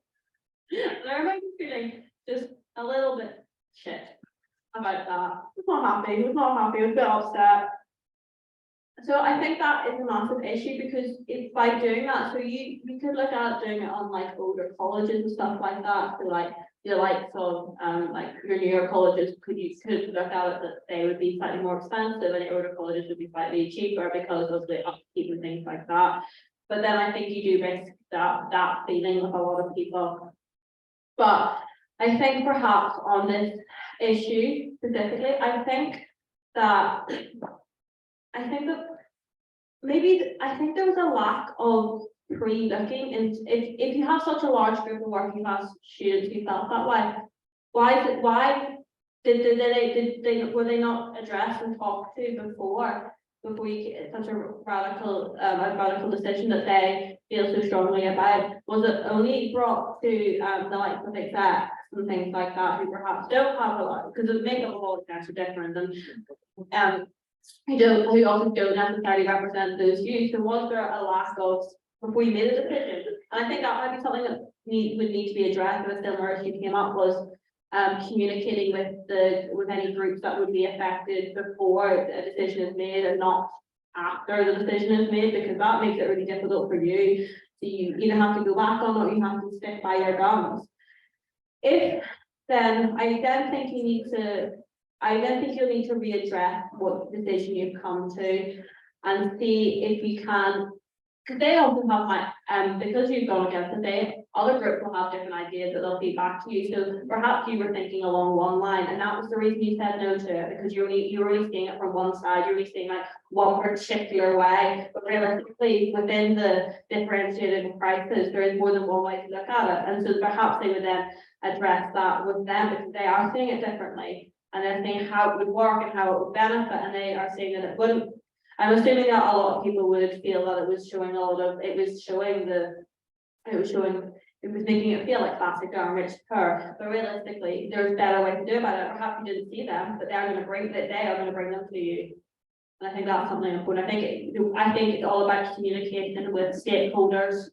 And I remember feeling just a little bit shit about that. I was not happy, I was a bit upset. So I think that is a massive issue, because if by doing that, so you could look at doing it on like older colleges and stuff like that. So like the likes of like your newer colleges could look at it that they would be slightly more expensive, and your older colleges would be slightly cheaper because of the upkeep and things like that. But then I think you do risk that feeling with a lot of people. But I think perhaps on this issue, specifically, I think that maybe, I think there was a lack of pre-looking, and if you have such a large group of working class students who felt that way, why were they not addressed and talked to before you such a radical decision that they feel so strongly about? Was it only brought to the likes of execs and things like that who perhaps don't have a lot, because the makeup of all execs are different, and who also don't necessarily represent those views? So was there a lack of, before you made a decision? And I think that might be something that would need to be addressed if a similar issue came up, was communicating with any groups that would be affected before a decision is made and not after the decision is made, because that makes it really difficult for you. So you either have to go back on it or you have to stick by your guns. I then think you'll need to readdress what decision you've come to and see if you can, because they also have because you've gone against it, other groups will have different ideas that they'll feed back to you. So perhaps you were thinking along one line, and that was the reason you said no to it, because you're only seeing it from one side, you're only seeing like one particular way. But realistically, within the differentiated prices, there is more than one way to look at it. And so perhaps they would then address that with them, because they are seeing it differently. And they're seeing how it would work and how it would benefit, and they are saying that it wouldn't. I'm assuming that a lot of people would feel that it was making it feel like classic garbage per, but realistically, there's better way to do about it. Perhaps you didn't see them, but they are going to bring them to you. And I think that's something important. I think it's all about communication with stakeholders.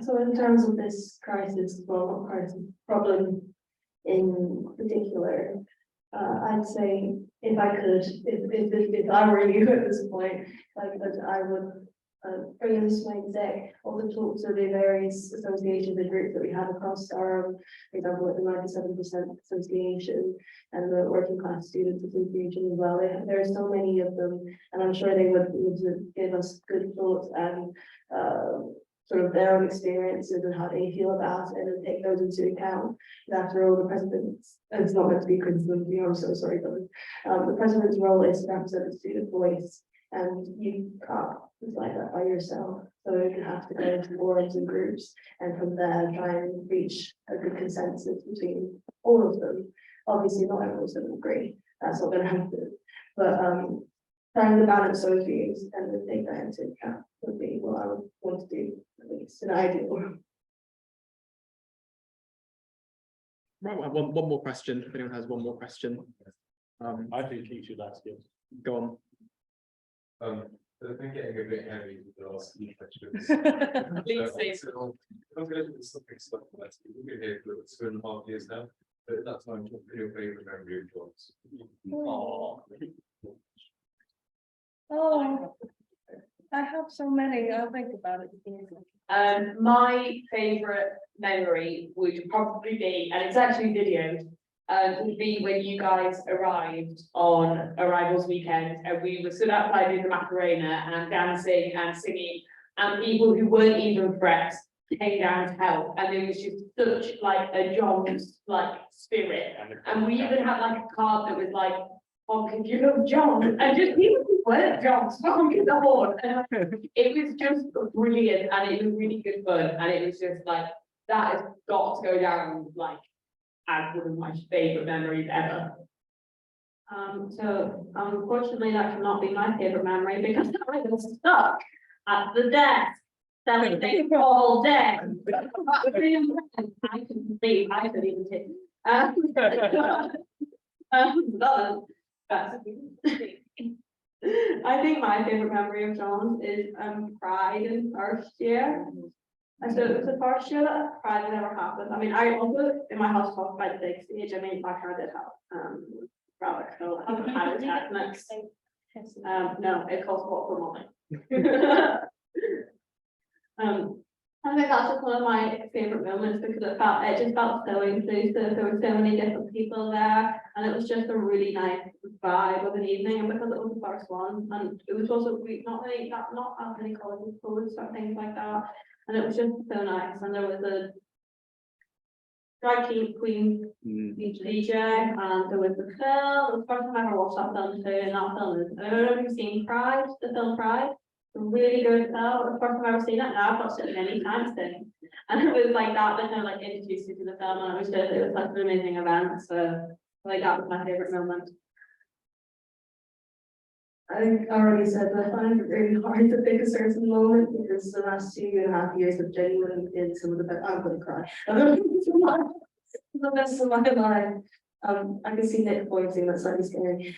So in terms of this crisis, well, not crisis, problem in particular, I'd say if I could, if I were you at this point, I would bring in this my exec, also talk to the various associations and groups that we have across our, for example, like the 97% association and the working class students association as well. There are so many of them, and I'm sure they would give us good thoughts and sort of their own experiences and how they feel about it, and take those into account. And after all, the president's, and it's not meant to be criticism, I'm so sorry, but the president's role is to represent the student voice, and you can't decide that by yourself. So you have to go into forums and groups, and from there try and reach a good consensus between all of them. Obviously, not everyone's going to agree. That's not going to happen. But trying to balance those views and then take that into account would be what I would want to do, at least in ideal. Right, we'll have one more question, if anyone has one more question. I think you should ask it. Go on. I've been getting a bit heavy with the last few questions. Please say so. I'm going to do something stuff like that. We've been here for 2.5 years now, but at that time, what was your favourite memory of John's? Oh, I have so many. I'll think about it. My favorite memory would probably be, and it's actually videoed, would be when you guys arrived on arrivals weekend, and we were stood outside in the Macarena and dancing and singing, and people who weren't even Brits came down to help, and there was just such like a John's like spirit, and we even had like a card that was like, honking, you love John, and just people who weren't John's honking the horn, and it was just brilliant, and it was really good fun, and it was just like, that has got to go down like as one of my favorite memories ever. So unfortunately, that cannot be my favorite memory, because I was stuck at the desk selling things all day. I couldn't leave. I couldn't even take. I think my favorite memory of John's is Pride in first year. And so it was the first year that Pride never happened. I mean, I also in my house talked by the big stage. I mean, back I did have rather cool pyrotechnics. No, it cost what for money. I think that's just one of my favorite moments, because it just felt so inclusive. There were so many different people there, and it was just a really nice vibe of an evening. And because it was the first one, and it was also not as many colleges closed or things like that, and it was just so nice. And there was drag queen DJ, and there was the film, it was the first time I ever watched that film too, and that film is, I don't know if you've seen Pride, the film Pride. Really good film, the first time I've ever seen it, now I've watched it many times since. And it was like that kind of like introduced me to the film, and it was such an amazing event, so like that was my favorite moment. I think I already said that I find it really hard to pick a certain moment because the last 2.5 years have genuinely been some of the best. I'm gonna cry. The best of my life. I can see Nick pointing, that's slightly scary.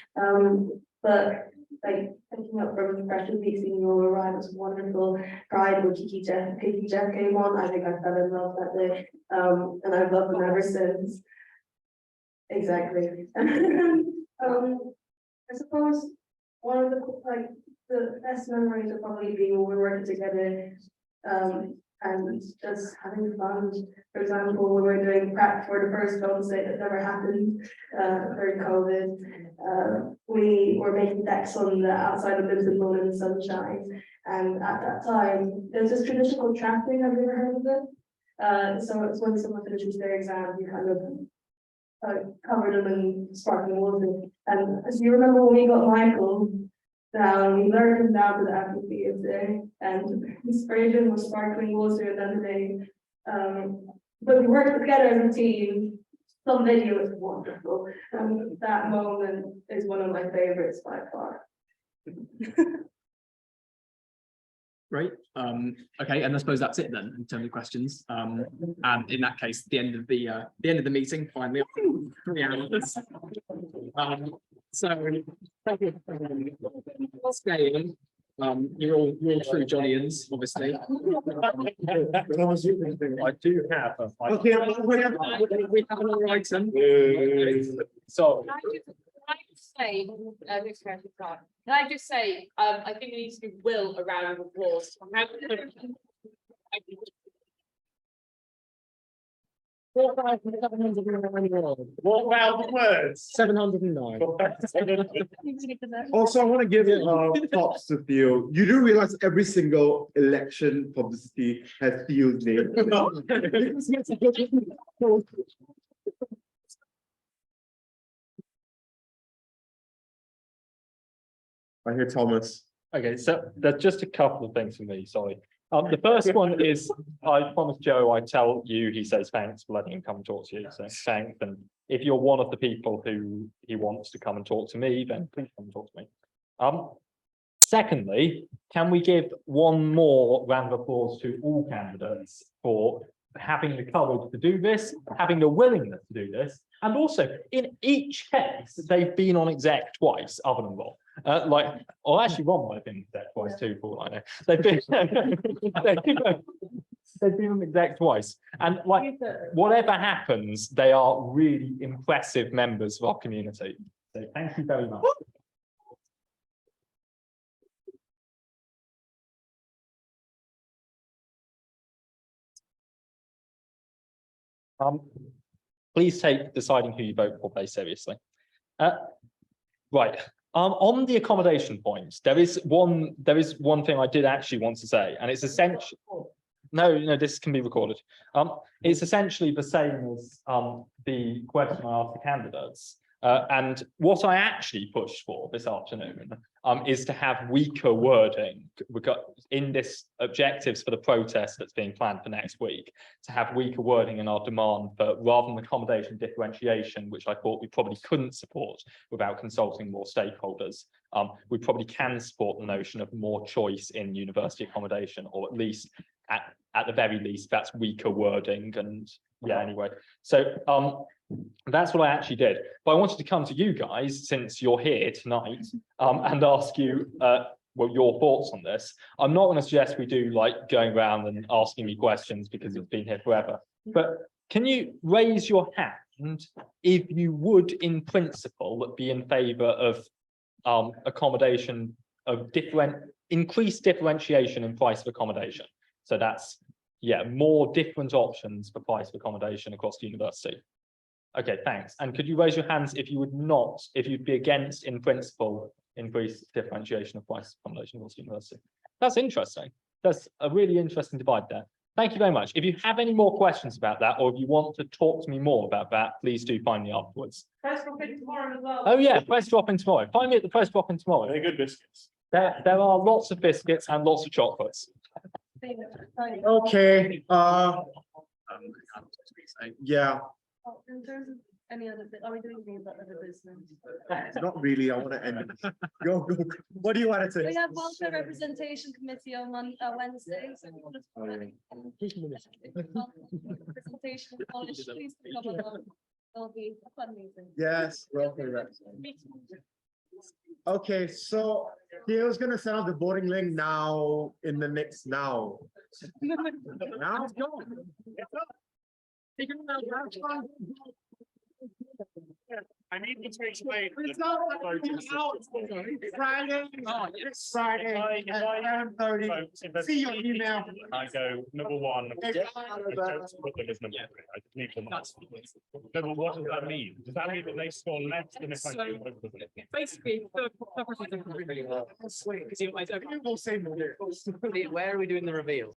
But like picking up from the freshman week, seeing you all arrive was wonderful. Pride when Kiki Jeff came on, I think I fell in love that day. And I've loved them ever since. Exactly. I suppose one of the best memories of probably being when we were working together, and just having fun. For example, we were doing prep for the first film set that never happened during COVID. We were making decks on the outside of Liverpool Moon and Sunshine, and at that time there was this traditional trapping. Have you ever heard of it? So it's when someone finishes their exam, you kind of covered them in sparkling water. And as you remember when we got Michael down, we lured him down to the amphitheater and he sprayed him with sparkling water and then they, but we worked together as a team. Some video is wonderful. And that moment is one of my favorites by far. Great. Okay, and I suppose that's it then in terms of questions. And in that case, the end of the meeting, finally, 3 hours. So thank you for staying. You're all true Johnnians, obviously. I do have a. Okay, we have another item. So. Can I just say, I think it needs to be Will a round of applause. What round of words? 709. Also, I want to give props to Theo. You do realize every single election publicity has Theo's name. I hear Thomas. Okay, so there's just a couple of things for me, sorry. The first one is, I promised Joe I'd tell you, he says thanks for letting him come and talk to you, so thanks. And if you're one of the people who he wants to come and talk to me, then please come and talk to me. Secondly, can we give one more round of applause to all candidates for having the courage to do this, having the willingness to do this, and also in each case, they've been on exec twice, other than Rob. Actually, Ron might have been exec twice too, for all I know. They've been they've been on exec twice, and like whatever happens, they are really impressive members of our community. So thank you very much. Please take deciding who you vote for very seriously. Right. On the accommodation point, there is one thing I did actually want to say, and it's essentially no, this can be recorded. It's essentially the same as the question I asked the candidates. And what I actually pushed for this afternoon is to have weaker wording in this objectives for the protest that's being planned for next week, to have weaker wording in our demand for rather than accommodation differentiation, which I thought we probably couldn't support without consulting more stakeholders. We probably can support the notion of more choice in university accommodation, or at least at the very least, that's weaker wording. And yeah, anyway, so that's what I actually did. But I wanted to come to you guys, since you're here tonight, and ask you well, your thoughts on this. I'm not going to suggest we do like going around and asking me questions because it's been here forever. But can you raise your hand if you would, in principle, be in favour of accommodation of increased differentiation in price of accommodation? So that's, yeah, more different options for price of accommodation across the university. Okay, thanks. And could you raise your hands if you would not, if you'd be against, in principle, increased differentiation of price of accommodation across the university? That's interesting. That's a really interesting divide there. Thank you very much. If you have any more questions about that, or if you want to talk to me more about that, please do find me afterwards. Press drop in tomorrow as well. Oh yeah, press drop in tomorrow. Find me at the press drop in tomorrow. Very good biscuits. There are lots of biscuits and lots of chocolates. Okay, yeah, In terms of any other, are we doing things about other business? not really, I wanna end it. Go, what do you wanna say? We have welfare representation committee on Wednesday. So we want to- Representation of college, please come along. It'll be a fun meeting. Yes, welfare reps. Okay, so Theo's gonna send out the voting link now in the next now. Now it's go. I need you to explain. It's not It's Friday, it's Friday at 11:30. See your email. I go, number one. I don't put them as number three. I just need them. No, but what does that mean? Does that mean that they score less than if I do? Basically, Where are we doing the reveal?